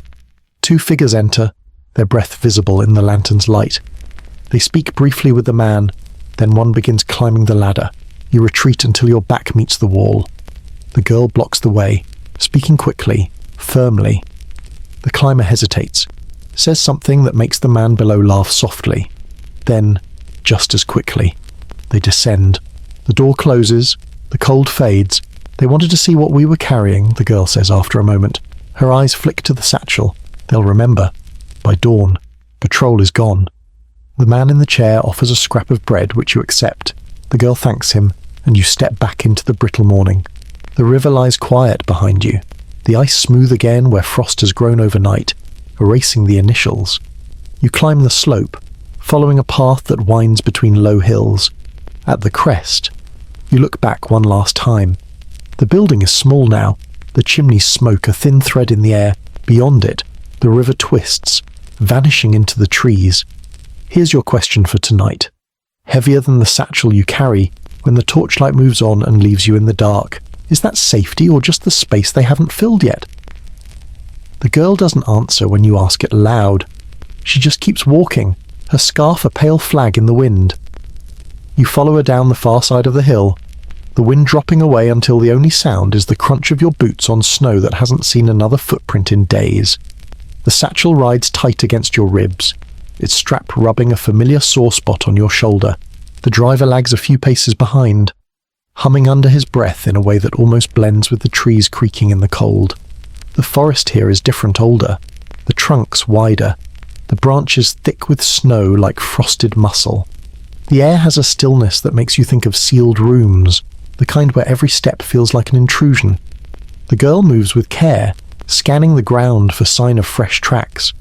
Two figures enter, their breath visible in the lantern's light. They speak briefly with the man, then one begins climbing the ladder. You retreat until your back meets the wall. The girl blocks the way, speaking quickly, firmly. The climber hesitates, says something that makes the man below laugh softly. Then, just as quickly, they descend. The door closes, the cold fades. "They wanted to see what we were carrying," the girl says after a moment. Her eyes flick to the satchel. They'll remember. By dawn, patrol is gone. The man in the chair offers a scrap of bread, which you accept. The girl thanks him, and you step back into the brittle morning. The river lies quiet behind you, the ice smooth again where frost has grown overnight, erasing the initials. You climb the slope, following a path that winds between low hills. At the crest, you look back one last time. The building is small now, the chimneys smoke a thin thread in the air. Beyond it, the river twists, vanishing into the trees. Here's your question for tonight. Heavier than the satchel you carry, when the torchlight moves on and leaves you in the dark, is that safety or just the space they haven't filled yet? The girl doesn't answer when you ask it aloud. She just keeps walking, her scarf a pale flag in the wind. You follow her down the far side of the hill, the wind dropping away until the only sound is the crunch of your boots on snow that hasn't seen another footprint in days. The satchel rides tight against your ribs, its strap rubbing a familiar sore spot on your shoulder. The driver lags a few paces behind, humming under his breath in a way that almost blends with the trees creaking in the cold. The forest here is different, older, the trunks wider, the branches thick with snow like frosted muscle. The air has a stillness that makes you think of sealed rooms, the kind where every step feels like an intrusion. The girl moves with care, scanning the ground for sign of fresh tracks.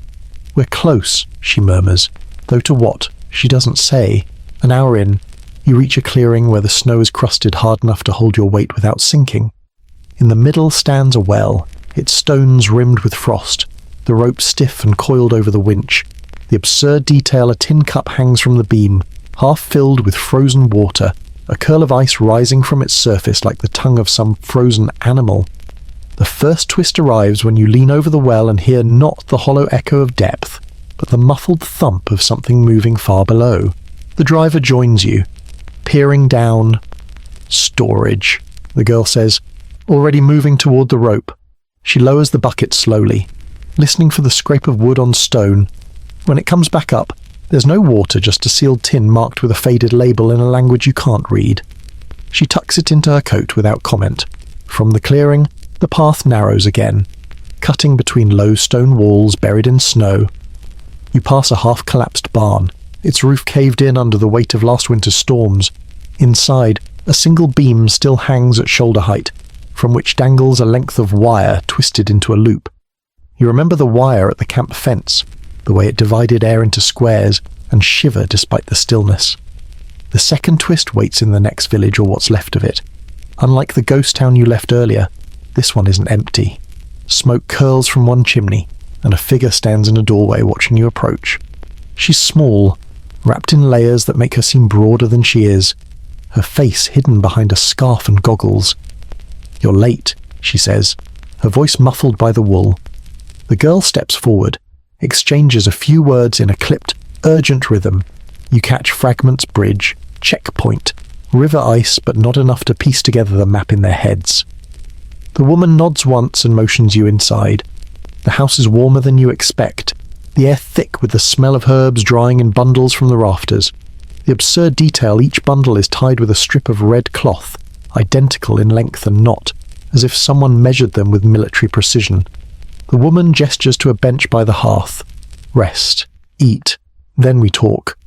"We're close," she murmurs, though to what, she doesn't say. An hour in, you reach a clearing where the snow is crusted hard enough to hold your weight without sinking. In the middle stands a well, its stones rimmed with frost, the rope stiff and coiled over the winch. The absurd detail a tin cup hangs from the beam, half filled with frozen water, a curl of ice rising from its surface like the tongue of some frozen animal. The first twist arrives when you lean over the well and hear not the hollow echo of depth, but the muffled thump of something moving far below. The driver joins you, peering down. "Storage," the girl says, already moving toward the rope. She lowers the bucket slowly, listening for the scrape of wood on stone. When it comes back up, there's no water, just a sealed tin marked with a faded label in a language you can't read. She tucks it into her coat without comment. From the clearing, the path narrows again, cutting between low stone walls buried in snow. You pass a half-collapsed barn, its roof caved in under the weight of last winter's storms. Inside, a single beam still hangs at shoulder height, from which dangles a length of wire twisted into a loop. You remember the wire at the camp fence, the way it divided air into squares, and shiver despite the stillness. The second twist waits in the next village or what's left of it. Unlike the ghost town you left earlier, this one isn't empty. Smoke curls from one chimney, and a figure stands in a doorway watching you approach. She's small, wrapped in layers that make her seem broader than she is, her face hidden behind a scarf and goggles. "You're late," she says, her voice muffled by the wool. The girl steps forward, exchanges a few words in a clipped, urgent rhythm. You catch fragments: bridge, checkpoint, river ice, but not enough to piece together the map in their heads. The woman nods once and motions you inside. The house is warmer than you expect, the air thick with the smell of herbs drying in bundles from the rafters. The absurd detail: each bundle is tied with a strip of red cloth, identical in length and knot, as if someone measured them with military precision. The woman gestures to a bench by the hearth. "Rest, eat, then we talk."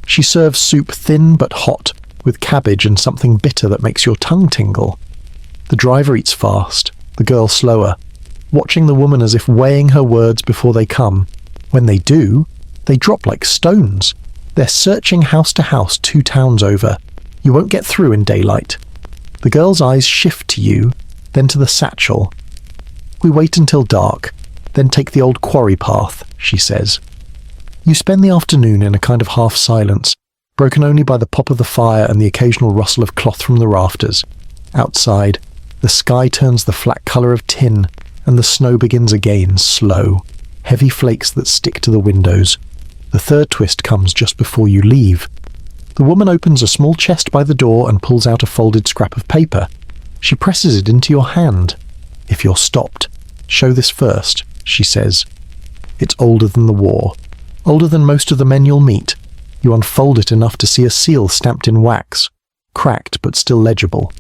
She serves soup thin but hot, with cabbage and something bitter that makes your tongue tingle. The driver eats fast, the girl slower, watching the woman as if weighing her words before they come. When they do, They drop like stones. They're searching house to house 2 towns over. You won't get through in daylight. The girl's eyes shift to you, then to the satchel. We wait until dark, then take the old quarry path, she says. You spend the afternoon in a kind of half-silence, broken only by the pop of the fire and the occasional rustle of cloth from the rafters. Outside, the sky turns the flat colour of tin, and the snow begins again, slow, heavy flakes that stick to the windows. The third twist comes just before you leave. The woman opens a small chest by the door and pulls out a folded scrap of paper. She presses it into your hand. If you're stopped, show this first, she says. It's older than the war, older than most of the men you'll meet. You unfold it enough to see a seal stamped in wax, cracked but still legible.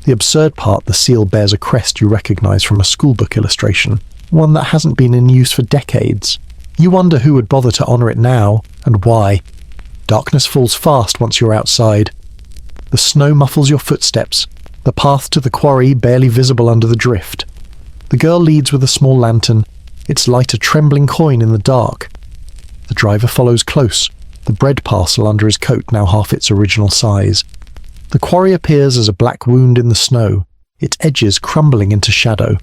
The absurd part, the seal bears a crest you recognize from a schoolbook illustration, one that hasn't been in use for decades. You wonder who would bother to honor it now, and why. Darkness falls fast once you're outside. The snow muffles your footsteps, the path to the quarry barely visible under the drift. The girl leads with a small lantern, its light a trembling coin in the dark. The driver follows close, the bread parcel under his coat now half its original size. The quarry appears as a black wound in the snow, its edges crumbling into shadow.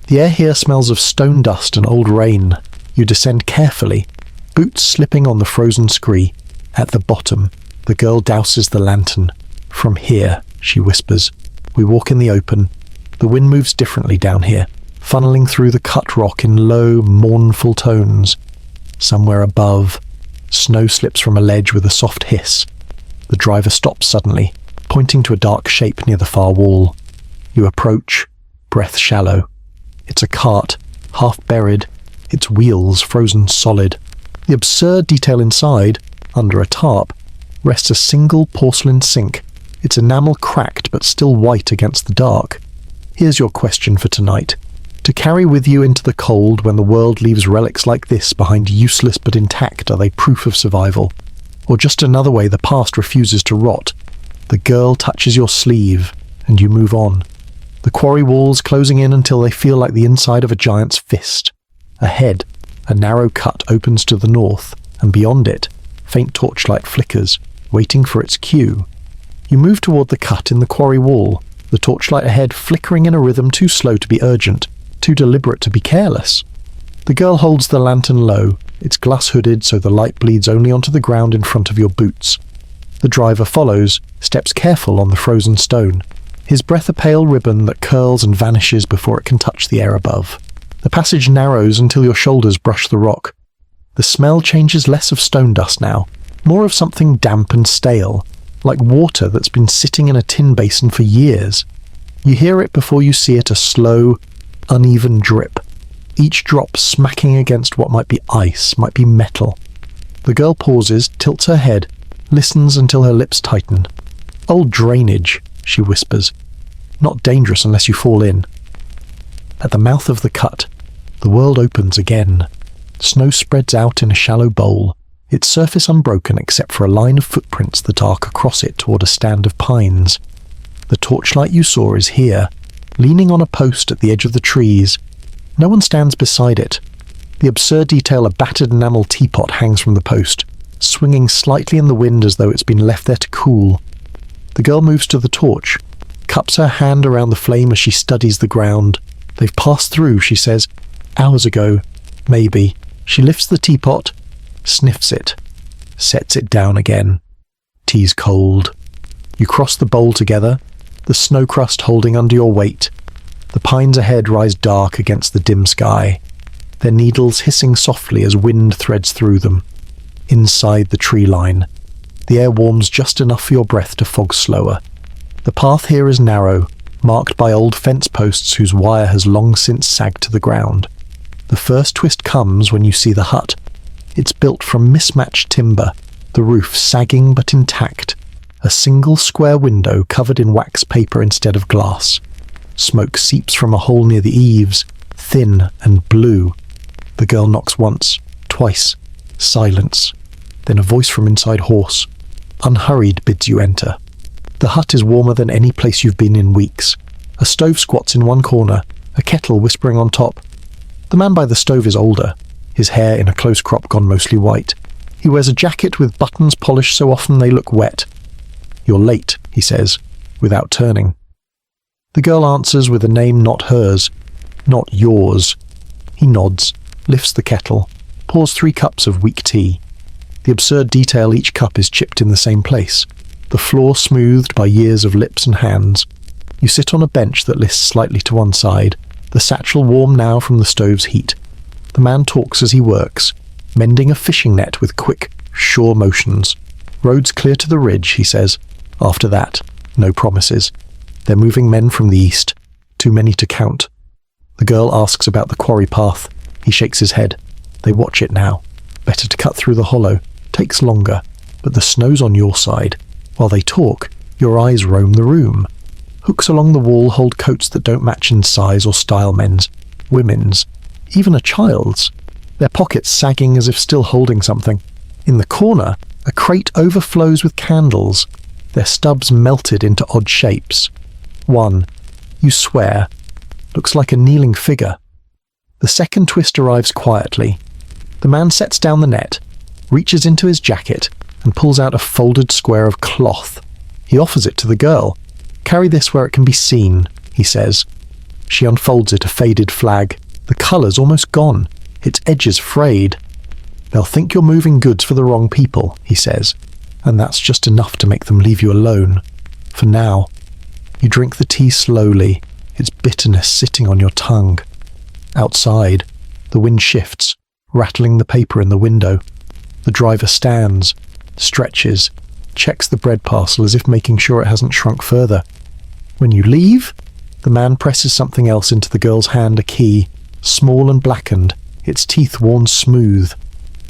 The air here smells of stone dust and old rain. You descend carefully, boots slipping on the frozen scree. At the bottom, the girl douses the lantern. From here, she whispers. We walk in the open. The wind moves differently down here, funneling through the cut rock in low, mournful tones. Somewhere above, snow slips from a ledge with a soft hiss. The driver stops suddenly, pointing to a dark shape near the far wall. You approach, breath shallow. It's a cart, half buried, its wheels frozen solid. The absurd detail inside, under a tarp, rests a single porcelain sink, its enamel cracked but still white against the dark. Here's your question for tonight. To carry with you into the cold when the world leaves relics like this behind useless but intact, are they proof of survival? Or just another way the past refuses to rot? The girl touches your sleeve, and you move on. The quarry walls closing in until they feel like the inside of a giant's fist. Ahead, a narrow cut opens to the north, and beyond it, faint torchlight flickers, waiting for its cue. You move toward the cut in the quarry wall, the torchlight ahead flickering in a rhythm too slow to be urgent, too deliberate to be careless. The girl holds the lantern low, its glass hooded so the light bleeds only onto the ground in front of your boots. The driver follows, steps careful on the frozen stone, his breath a pale ribbon that curls and vanishes before it can touch the air above. The passage narrows until your shoulders brush the rock. The smell changes less of stone dust now, more of something damp and stale, like water that's been sitting in a tin basin for years. You hear it before you see it, a slow, uneven drip, each drop smacking against what might be ice, might be metal. The girl pauses, tilts her head, listens until her lips tighten. Old drainage, she whispers. Not dangerous unless you fall in. At the mouth of the cut, the world opens again. Snow spreads out in a shallow bowl, its surface unbroken except for a line of footprints that arc across it toward a stand of pines. The torchlight you saw is here, leaning on a post at the edge of the trees. No one stands beside it. The absurd detail, a battered enamel teapot hangs from the post, swinging slightly in the wind as though it's been left there to cool. The girl moves to the torch, cups her hand around the flame as she studies the ground. They've passed through, she says. Hours ago, maybe. She lifts the teapot, sniffs it, sets it down again. Tea's cold. You cross the bowl together, the snow crust holding under your weight. The pines ahead rise dark against the dim sky, their needles hissing softly as wind threads through them. Inside the tree line, the air warms just enough for your breath to fog slower. The path here is narrow, marked by old fence posts whose wire has long since sagged to the ground. The first twist comes when you see the hut. It's built from mismatched timber, the roof sagging but intact, a single square window covered in wax paper instead of glass. Smoke seeps from a hole near the eaves, thin and blue. The girl knocks once, twice. Silence. Then a voice from inside hoarse, unhurried, bids you enter. The hut is warmer than any place you've been in weeks. A stove squats in one corner, a kettle whispering on top. The man by the stove is older, his hair in a close crop gone mostly white. He wears a jacket with buttons polished so often they look wet. "You're late," he says, without turning. The girl answers with a name not hers, not yours. He nods, lifts the kettle, pours 3 cups of weak tea. The absurd detail each cup is chipped in the same place, the floor smoothed by years of lips and hands. You sit on a bench that lists slightly to one side, the satchel warm now from the stove's heat. The man talks as he works, mending a fishing net with quick, sure motions. "Road's clear to the ridge," he says. After that, no promises. They're moving men from the east, too many to count. The girl asks about the quarry path. He shakes his head. They watch it now. Better to cut through the hollow. Takes longer, but the snow's on your side. While they talk, your eyes roam the room. Hooks along the wall hold coats that don't match in size or style, men's, women's, even a child's. Their pockets sagging as if still holding something. In the corner, a crate overflows with candles, their stubs melted into odd shapes. One, you swear, looks like a kneeling figure. The second twist arrives quietly. The man sets down the net, reaches into his jacket, and pulls out a folded square of cloth. He offers it to the girl. "Carry this where it can be seen," he says. She unfolds it, a faded flag. The colour's almost gone, its edges frayed. "They'll think you're moving goods for the wrong people," he says, and that's just enough to make them leave you alone. For now. You drink the tea slowly, its bitterness sitting on your tongue. Outside, the wind shifts, rattling the paper in the window. The driver stands, stretches, checks the bread parcel as if making sure it hasn't shrunk further. When you leave, the man presses something else into the girl's hand, a key, small and blackened, its teeth worn smooth.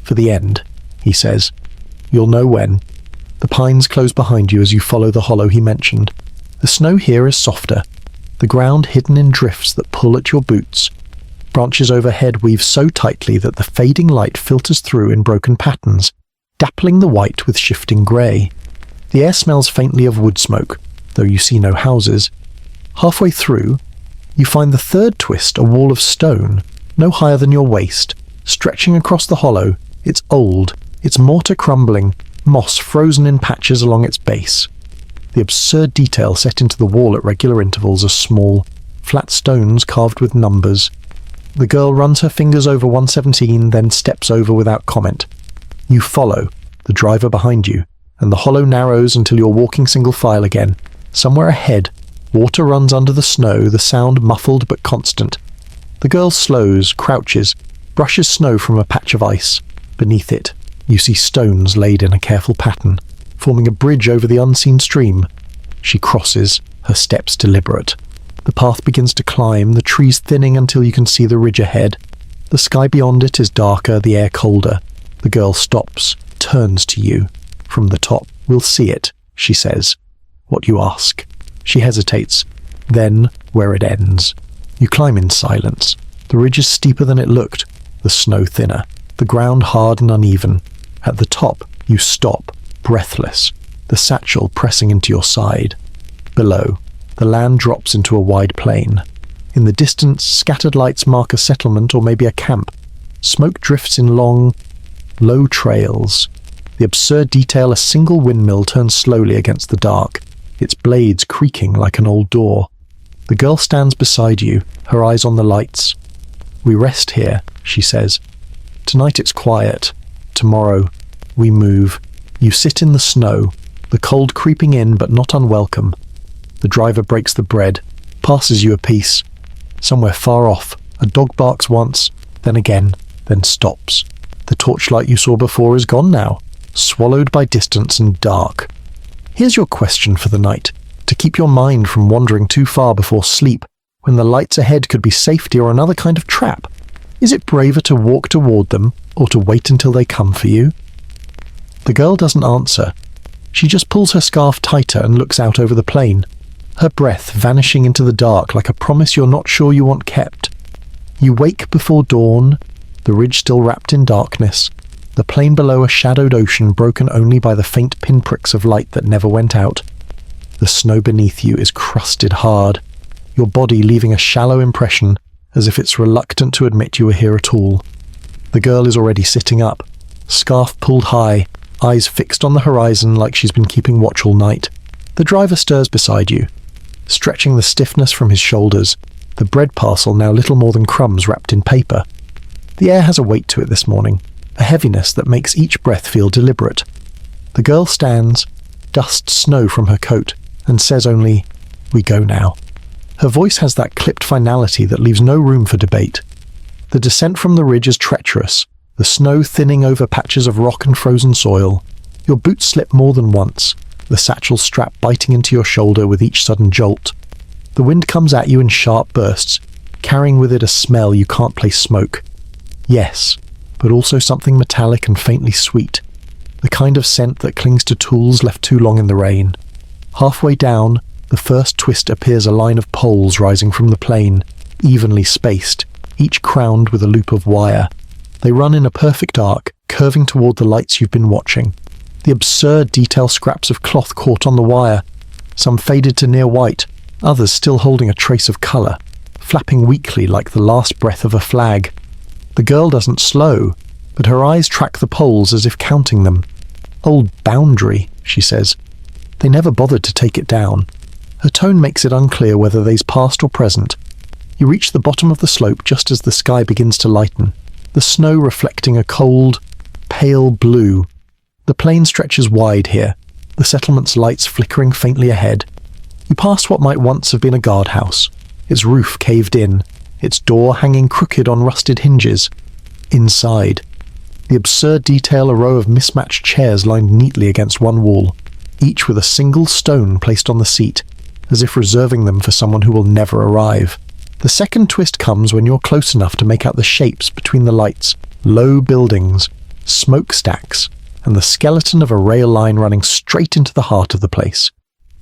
"For the end," he says. "You'll know when." The pines close behind you as you follow the hollow he mentioned. The snow here is softer, the ground hidden in drifts that pull at your boots. Branches overhead weave so tightly that the fading light filters through in broken patterns, dappling the white with shifting grey. The air smells faintly of wood smoke, though you see no houses. Halfway through, you find the third twist, a wall of stone, no higher than your waist, stretching across the hollow. It's old, its mortar crumbling, moss frozen in patches along its base. The absurd detail set into the wall at regular intervals are small, flat stones carved with numbers. The girl runs her fingers over 117, then steps over without comment. You follow, the driver behind you, and the hollow narrows until you're walking single file again. Somewhere ahead, water runs under the snow, the sound muffled but constant. The girl slows, crouches, brushes snow from a patch of ice. Beneath it, you see stones laid in a careful pattern, forming a bridge over the unseen stream. She crosses, her steps deliberate. The path begins to climb, the trees thinning until you can see the ridge ahead. The sky beyond it is darker, the air colder. The girl stops, turns to you. From the top, "We'll see it," she says. "What you ask." She hesitates. Then, where it ends. You climb in silence. The ridge is steeper than it looked, the snow thinner, the ground hard and uneven. At the top, you stop, breathless, the satchel pressing into your side. Below, the land drops into a wide plain. In the distance, scattered lights mark a settlement or maybe a camp. Smoke drifts in long, low trails. The absurd detail, a single windmill turns slowly against the dark, its blades creaking like an old door. The girl stands beside you, her eyes on the lights. "We rest here," she says. "Tonight it's quiet. Tomorrow, we move." You sit in the snow, the cold creeping in but not unwelcome. The driver breaks the bread, passes you a piece. Somewhere far off, a dog barks once, then again, then stops. The torchlight you saw before is gone now, swallowed by distance and dark. Here's your question for the night, to keep your mind from wandering too far before sleep, when the lights ahead could be safety or another kind of trap. Is it braver to walk toward them, or to wait until they come for you? The girl doesn't answer. She just pulls her scarf tighter and looks out over the plain, her breath vanishing into the dark like a promise you're not sure you want kept. You wake before dawn, the ridge still wrapped in darkness, the plain below a shadowed ocean broken only by the faint pinpricks of light that never went out. The snow beneath you is crusted hard, your body leaving a shallow impression as if it's reluctant to admit you were here at all. The girl is already sitting up, scarf pulled high, eyes fixed on the horizon like she's been keeping watch all night. The driver stirs beside you, stretching the stiffness from his shoulders, the bread parcel now little more than crumbs wrapped in paper. The air has a weight to it this morning, a heaviness that makes each breath feel deliberate. The girl stands, dusts snow from her coat, and says only, "We go now." Her voice has that clipped finality that leaves no room for debate. The descent from the ridge is treacherous, the snow thinning over patches of rock and frozen soil. Your boots slip more than once, the satchel strap biting into your shoulder with each sudden jolt. The wind comes at you in sharp bursts, carrying with it a smell you can't place smoke. Yes, but also something metallic and faintly sweet, the kind of scent that clings to tools left too long in the rain. Halfway down, the first twist appears a line of poles rising from the plain, evenly spaced, each crowned with a loop of wire. They run in a perfect arc, curving toward the lights you've been watching. The absurd detail scraps of cloth caught on the wire, some faded to near white, others still holding a trace of colour, flapping weakly like the last breath of a flag. The girl doesn't slow, but her eyes track the poles as if counting them. "Old boundary," she says. They never bothered to take it down. Her tone makes it unclear whether they's past or present. You reach the bottom of the slope just as the sky begins to lighten, the snow reflecting a cold, pale blue. The plain stretches wide here, the settlement's lights flickering faintly ahead. You pass what might once have been a guardhouse, its roof caved in, its door hanging crooked on rusted hinges. Inside, the absurd detail a row of mismatched chairs lined neatly against one wall, each with a single stone placed on the seat, as if reserving them for someone who will never arrive. The second twist comes when you're close enough to make out the shapes between the lights, low buildings, smokestacks, and the skeleton of a rail line running straight into the heart of the place.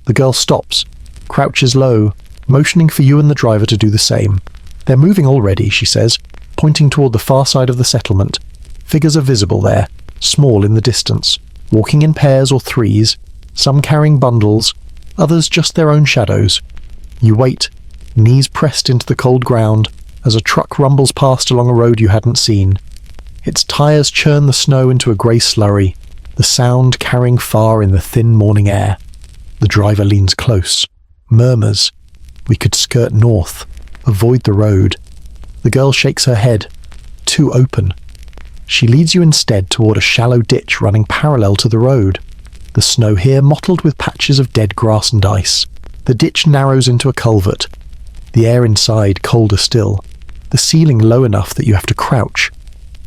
The girl stops, crouches low, motioning for you and the driver to do the same. "They're moving already," she says, pointing toward the far side of the settlement. Figures are visible there, small in the distance, walking in pairs or threes, some carrying bundles, others just their own shadows. You wait, knees pressed into the cold ground, as a truck rumbles past along a road you hadn't seen. Its tires churn the snow into a grey slurry, the sound carrying far in the thin morning air. The driver leans close, murmurs, "We could skirt north, avoid the road." The girl shakes her head, too open. She leads you instead toward a shallow ditch running parallel to the road. The snow here mottled with patches of dead grass and ice. The ditch narrows into a culvert. The air inside colder still. The ceiling low enough that you have to crouch.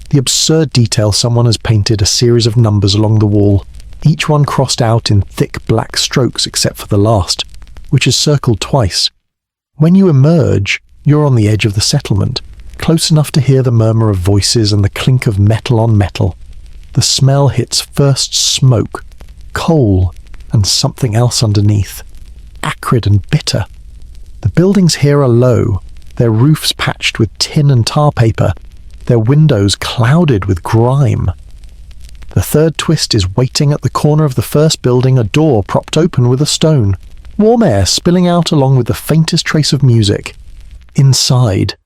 The absurd detail someone has painted a series of numbers along the wall, each one crossed out in thick black strokes except for the last, which is circled twice. When you emerge, you're on the edge of the settlement, close enough to hear the murmur of voices and the clink of metal on metal. The smell hits first smoke, coal, and something else underneath, acrid and bitter. The buildings here are low, their roofs patched with tin and tar paper, their windows clouded with grime. The third twist is waiting at the corner of the first building, a door propped open with a stone, warm air spilling out along with the faintest trace of music. Inside,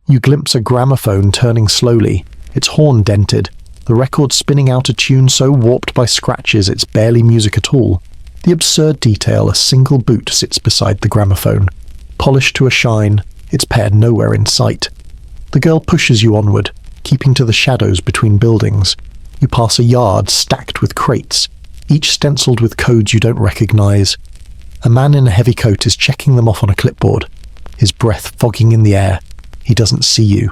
you glimpse a gramophone turning slowly, its horn dented, the record spinning out a tune so warped by scratches it's barely music at all. The absurd detail, a single boot sits beside the gramophone, polished to a shine, its pair nowhere in sight. The girl pushes you onward, keeping to the shadows between buildings. You pass a yard stacked with crates, each stenciled with codes you don't recognize. A man in a heavy coat is checking them off on a clipboard, his breath fogging in the air. He doesn't see you.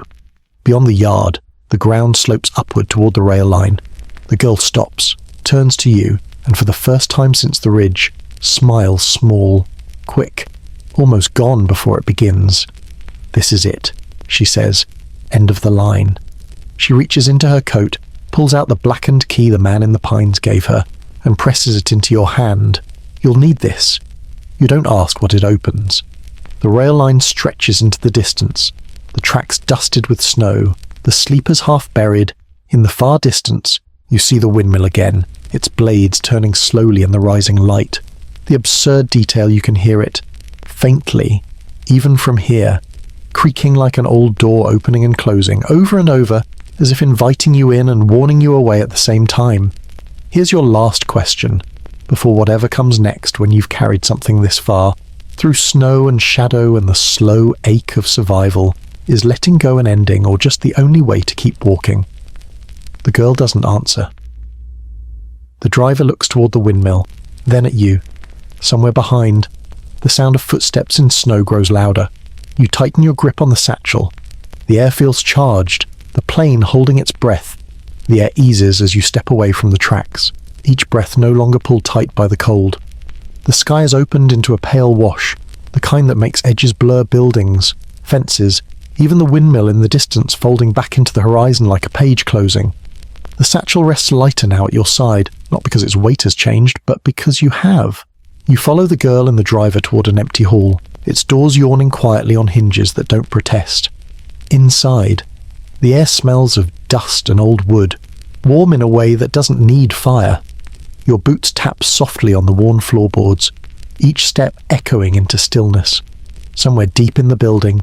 Beyond the yard, the ground slopes upward toward the rail line. The girl stops, turns to you, and for the first time since the ridge, smiles small, quick, almost gone before it begins. "This is it," she says. "End of the line." She reaches into her coat, pulls out the blackened key the man in the pines gave her, and presses it into your hand. "You'll need this." You don't ask what it opens. The rail line stretches into the distance, the tracks dusted with snow, the sleepers half buried. In the far distance, you see the windmill again, its blades turning slowly in the rising light. The absurd detail, you can hear it, faintly, even from here, creaking like an old door opening and closing, over and over, as if inviting you in and warning you away at the same time. Here's your last question, before whatever comes next when you've carried something this far, through snow and shadow and the slow ache of survival. Is letting go an ending or just the only way to keep walking? The girl doesn't answer. The driver looks toward the windmill, then at you. Somewhere behind, the sound of footsteps in snow grows louder. You tighten your grip on the satchel. The air feels charged, the plane holding its breath. The air eases as you step away from the tracks, each breath no longer pulled tight by the cold. The sky has opened into a pale wash, the kind that makes edges blur buildings, fences, even the windmill in the distance folding back into the horizon like a page closing. The satchel rests lighter now at your side, not because its weight has changed, but because you have. You follow the girl and the driver toward an empty hall, its doors yawning quietly on hinges that don't protest. Inside, the air smells of dust and old wood, warm in a way that doesn't need fire. Your boots tap softly on the worn floorboards, each step echoing into stillness. Somewhere deep in the building,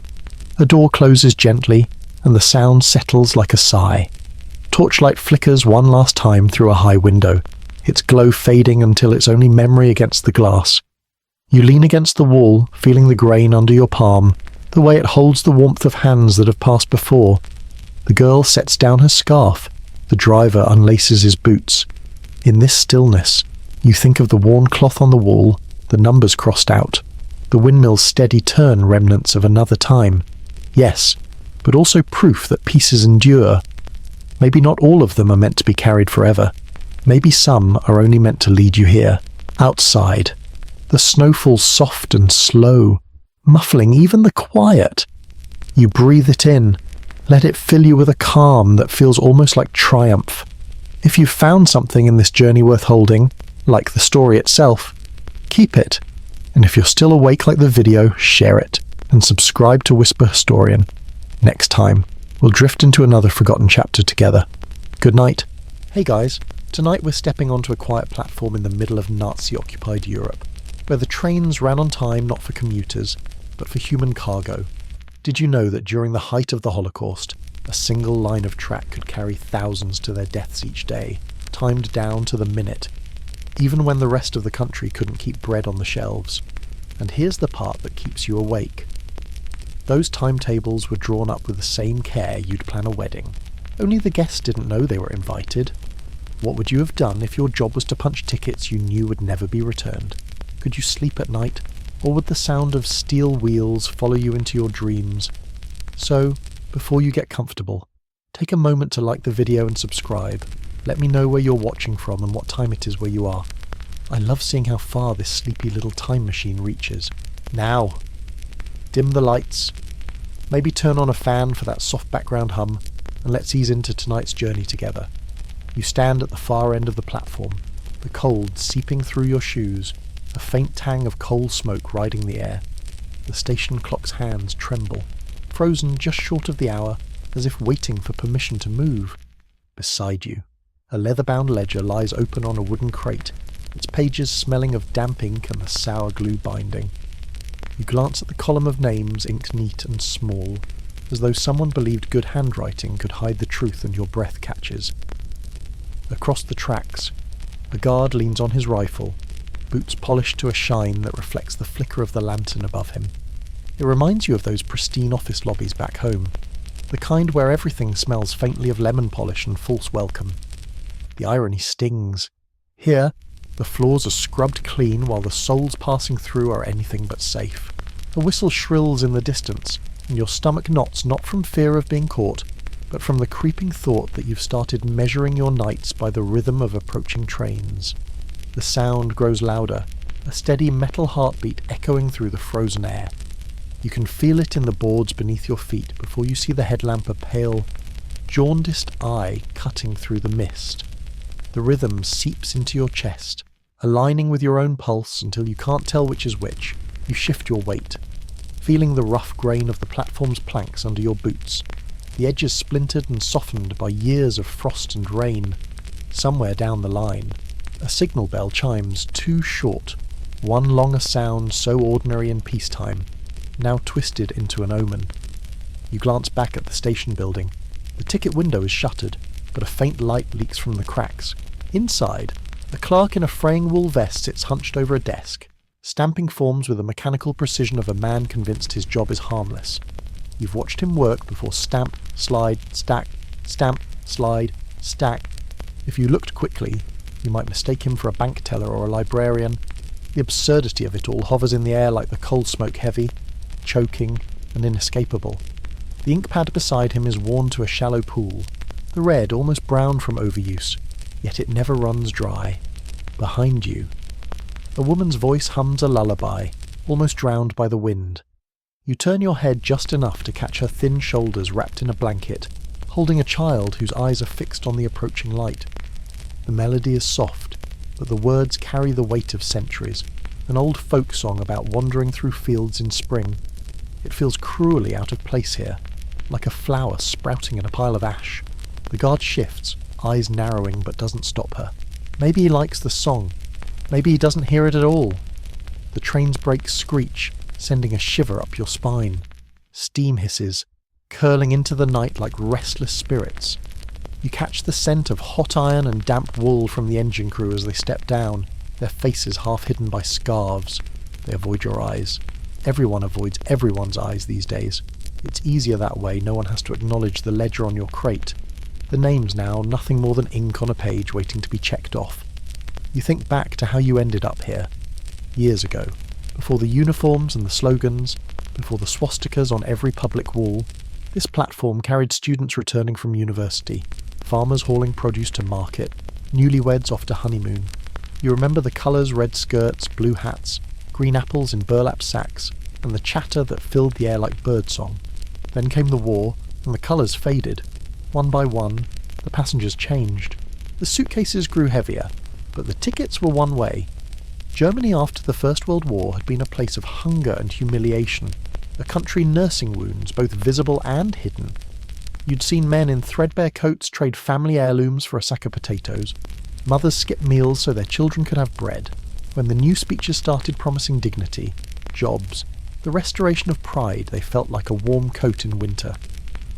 a door closes gently, and the sound settles like a sigh. Torchlight flickers one last time through a high window, its glow fading until it's only memory against the glass. You lean against the wall, feeling the grain under your palm, the way it holds the warmth of hands that have passed before. The girl sets down her scarf. The driver unlaces his boots. In this stillness, you think of the worn cloth on the wall, the numbers crossed out, the windmill's steady turn remnants of another time. Yes, but also proof that pieces endure. Maybe not all of them are meant to be carried forever. Maybe some are only meant to lead you here, outside. The snow falls soft and slow, muffling even the quiet. You breathe it in, let it fill you with a calm that feels almost like triumph. If you've found something in this journey worth holding, like the story itself, keep it. And if you're still awake like the video, share it. And subscribe to Whisper Historian. Next time, we'll drift into another forgotten chapter together. Good night. Hey guys, tonight we're stepping onto a quiet platform in the middle of Nazi-occupied Europe, where the trains ran on time not for commuters, but for human cargo. Did you know that during the height of the Holocaust, a single line of track could carry thousands to their deaths each day, timed down to the minute, even when the rest of the country couldn't keep bread on the shelves? And here's the part that keeps you awake. Those timetables were drawn up with the same care you'd plan a wedding. Only the guests didn't know they were invited. What would you have done if your job was to punch tickets you knew would never be returned? Could you sleep at night, or would the sound of steel wheels follow you into your dreams? So, before you get comfortable, take a moment to like the video and subscribe. Let me know where you're watching from and what time it is where you are. I love seeing how far this sleepy little time machine reaches. Now! Dim the lights, maybe turn on a fan for that soft background hum, and let's ease into tonight's journey together. You stand at the far end of the platform, the cold seeping through your shoes, a faint tang of coal smoke riding the air. The station clock's hands tremble, frozen just short of the hour, as if waiting for permission to move. Beside you, a leather-bound ledger lies open on a wooden crate, its pages smelling of damp ink and the sour glue binding. You glance at the column of names inked neat and small, as though someone believed good handwriting could hide the truth and your breath catches. Across the tracks, a guard leans on his rifle, boots polished to a shine that reflects the flicker of the lantern above him. It reminds you of those pristine office lobbies back home, the kind where everything smells faintly of lemon polish and false welcome. The irony stings. Here, the floors are scrubbed clean while the souls passing through are anything but safe. A whistle shrills in the distance, and your stomach knots not from fear of being caught, but from the creeping thought that you've started measuring your nights by the rhythm of approaching trains. The sound grows louder, a steady metal heartbeat echoing through the frozen air. You can feel it in the boards beneath your feet before you see the headlamp a pale, jaundiced eye cutting through the mist. The rhythm seeps into your chest, aligning with your own pulse until you can't tell which is which. You shift your weight, feeling the rough grain of the platform's planks under your boots, the edges splintered and softened by years of frost and rain. Somewhere down the line, a signal bell chimes too short, one long a sound so ordinary in peacetime, now twisted into an omen. You glance back at the station building, The ticket window is shuttered, but a faint light leaks from the cracks. Inside, a clerk in a fraying wool vest sits hunched over a desk, stamping forms with the mechanical precision of a man convinced his job is harmless. You've watched him work before stamp, slide, stack, stamp, slide, stack. If you looked quickly, you might mistake him for a bank teller or a librarian. The absurdity of it all hovers in the air like the coal smoke, heavy, choking, and inescapable. The ink pad beside him is worn to a shallow pool, the red almost brown from overuse, yet it never runs dry. Behind you, a woman's voice hums a lullaby, almost drowned by the wind. You turn your head just enough to catch her thin shoulders wrapped in a blanket, holding a child whose eyes are fixed on the approaching light. The melody is soft, but the words carry the weight of centuries, an old folk song about wandering through fields in spring. It feels cruelly out of place here, like a flower sprouting in a pile of ash. The guard shifts, eyes narrowing, but doesn't stop her. Maybe he likes the song. Maybe he doesn't hear it at all. The train's brakes screech, sending a shiver up your spine. Steam hisses, curling into the night like restless spirits. You catch the scent of hot iron and damp wool from the engine crew as they step down, their faces half hidden by scarves. They avoid your eyes. Everyone avoids everyone's eyes these days. It's easier that way, no one has to acknowledge the ledger on your crate. The name's now nothing more than ink on a page waiting to be checked off. You think back to how you ended up here, years ago, before the uniforms and the slogans, before the swastikas on every public wall. This platform carried students returning from university, farmers hauling produce to market, newlyweds off to honeymoon. You remember the colours, red skirts, blue hats, green apples in burlap sacks, and the chatter that filled the air like birdsong. Then came the war, and the colours faded. One by one, the passengers changed. The suitcases grew heavier, but the tickets were one way. Germany after the First World War had been a place of hunger and humiliation, a country nursing wounds both visible and hidden. You'd seen men in threadbare coats trade family heirlooms for a sack of potatoes. Mothers skip meals so their children could have bread. When the new speeches started promising dignity, jobs, the restoration of pride, they felt like a warm coat in winter.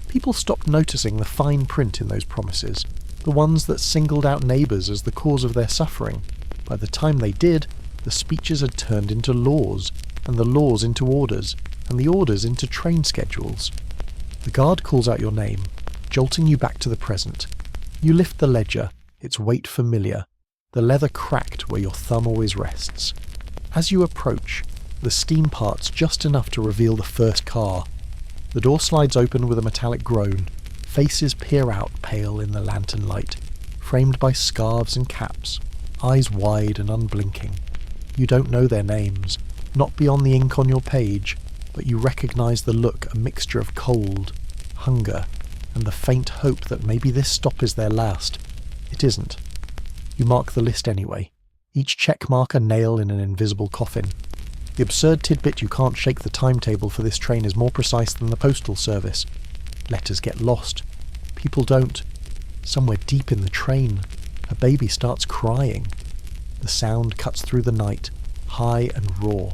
People stopped noticing the fine print in those promises, the ones that singled out neighbours as the cause of their suffering. By the time they did, the speeches had turned into laws, and the laws into orders, and the orders into train schedules. The guard calls out your name, jolting you back to the present. You lift the ledger, its weight familiar, the leather cracked where your thumb always rests. As you approach, the steam parts just enough to reveal the first car. The door slides open with a metallic groan. Faces peer out pale in the lantern light, framed by scarves and caps, eyes wide and unblinking. You don't know their names, not beyond the ink on your page, but you recognise the look, a mixture of cold, hunger, and the faint hope that maybe this stop is their last. It isn't. You mark the list anyway, each check mark a nail in an invisible coffin. The absurd tidbit you can't shake the timetable for this train is more precise than the postal service. Letters get lost. People don't. Somewhere deep in the train, a baby starts crying. The sound cuts through the night, high and raw.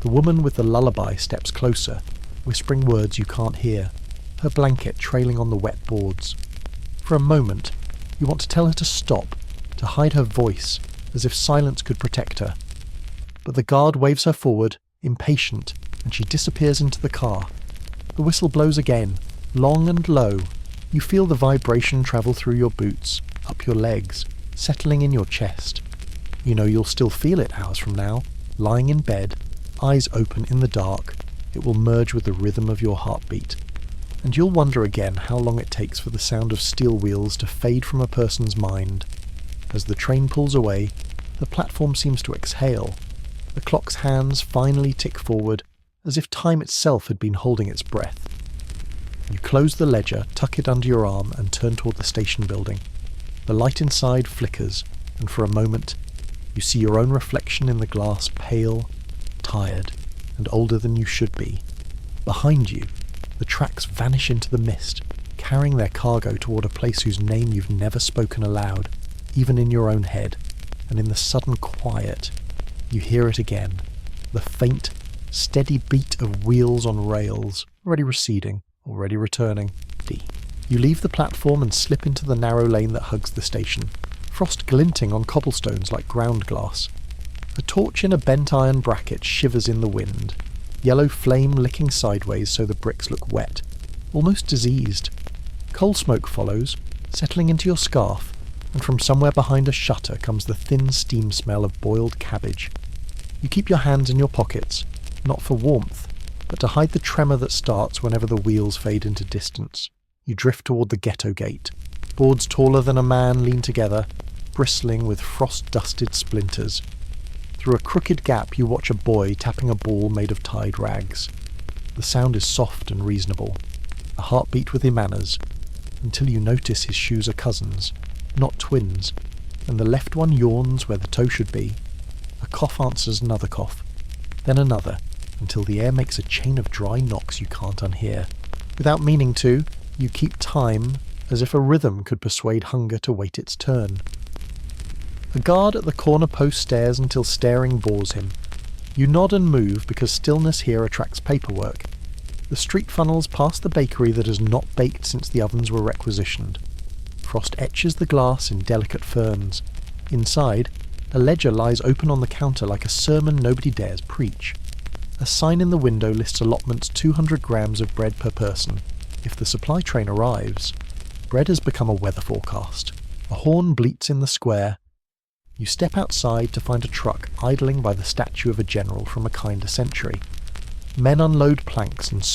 The woman with the lullaby steps closer, whispering words you can't hear, her blanket trailing on the wet boards. For a moment, you want to tell her to stop, to hide her voice, as if silence could protect her. But the guard waves her forward, impatient, and she disappears into the car. The whistle blows again, long and low. You feel the vibration travel through your boots, up your legs, settling in your chest. You know you'll still feel it hours from now, lying in bed, eyes open in the dark. It will merge with the rhythm of your heartbeat. And you'll wonder again how long it takes for the sound of steel wheels to fade from a person's mind. As the train pulls away, the platform seems to exhale. The clock's hands finally tick forward, as if time itself had been holding its breath. You close the ledger, tuck it under your arm, and turn toward the station building. The light inside flickers, and for a moment, you see your own reflection in the glass, pale, tired, and older than you should be. Behind you, the tracks vanish into the mist, carrying their cargo toward a place whose name you've never spoken aloud, even in your own head, and in the sudden quiet, you hear it again, the faint, steady beat of wheels on rails, already receding, already returning. D. You leave the platform and slip into the narrow lane that hugs the station, frost glinting on cobblestones like ground glass. A torch in a bent iron bracket shivers in the wind, yellow flame licking sideways so the bricks look wet, almost diseased. Coal smoke follows, settling into your scarf, and from somewhere behind a shutter comes the thin steam smell of boiled cabbage. You keep your hands in your pockets, not for warmth, but to hide the tremor that starts whenever the wheels fade into distance. You drift toward the ghetto gate. Boards taller than a man lean together, bristling with frost-dusted splinters. Through a crooked gap you watch a boy tapping a ball made of tied rags. The sound is soft and reasonable, a heartbeat with manners, until you notice his shoes are cousins, not twins, and the left one yawns where the toe should be. A cough answers another cough, then another, until the air makes a chain of dry knocks you can't unhear. Without meaning to, you keep time, as if a rhythm could persuade hunger to wait its turn. A guard at the corner post stares until staring bores him. You nod and move because stillness here attracts paperwork. The street funnels past the bakery that has not baked since the ovens were requisitioned. Frost etches the glass in delicate ferns. Inside, a ledger lies open on the counter like a sermon nobody dares preach. A sign in the window lists allotments 200 grams of bread per person. If the supply train arrives, bread has become a weather forecast. A horn bleats in the square. You step outside to find a truck idling by the statue of a general from a kinder century. Men unload planks and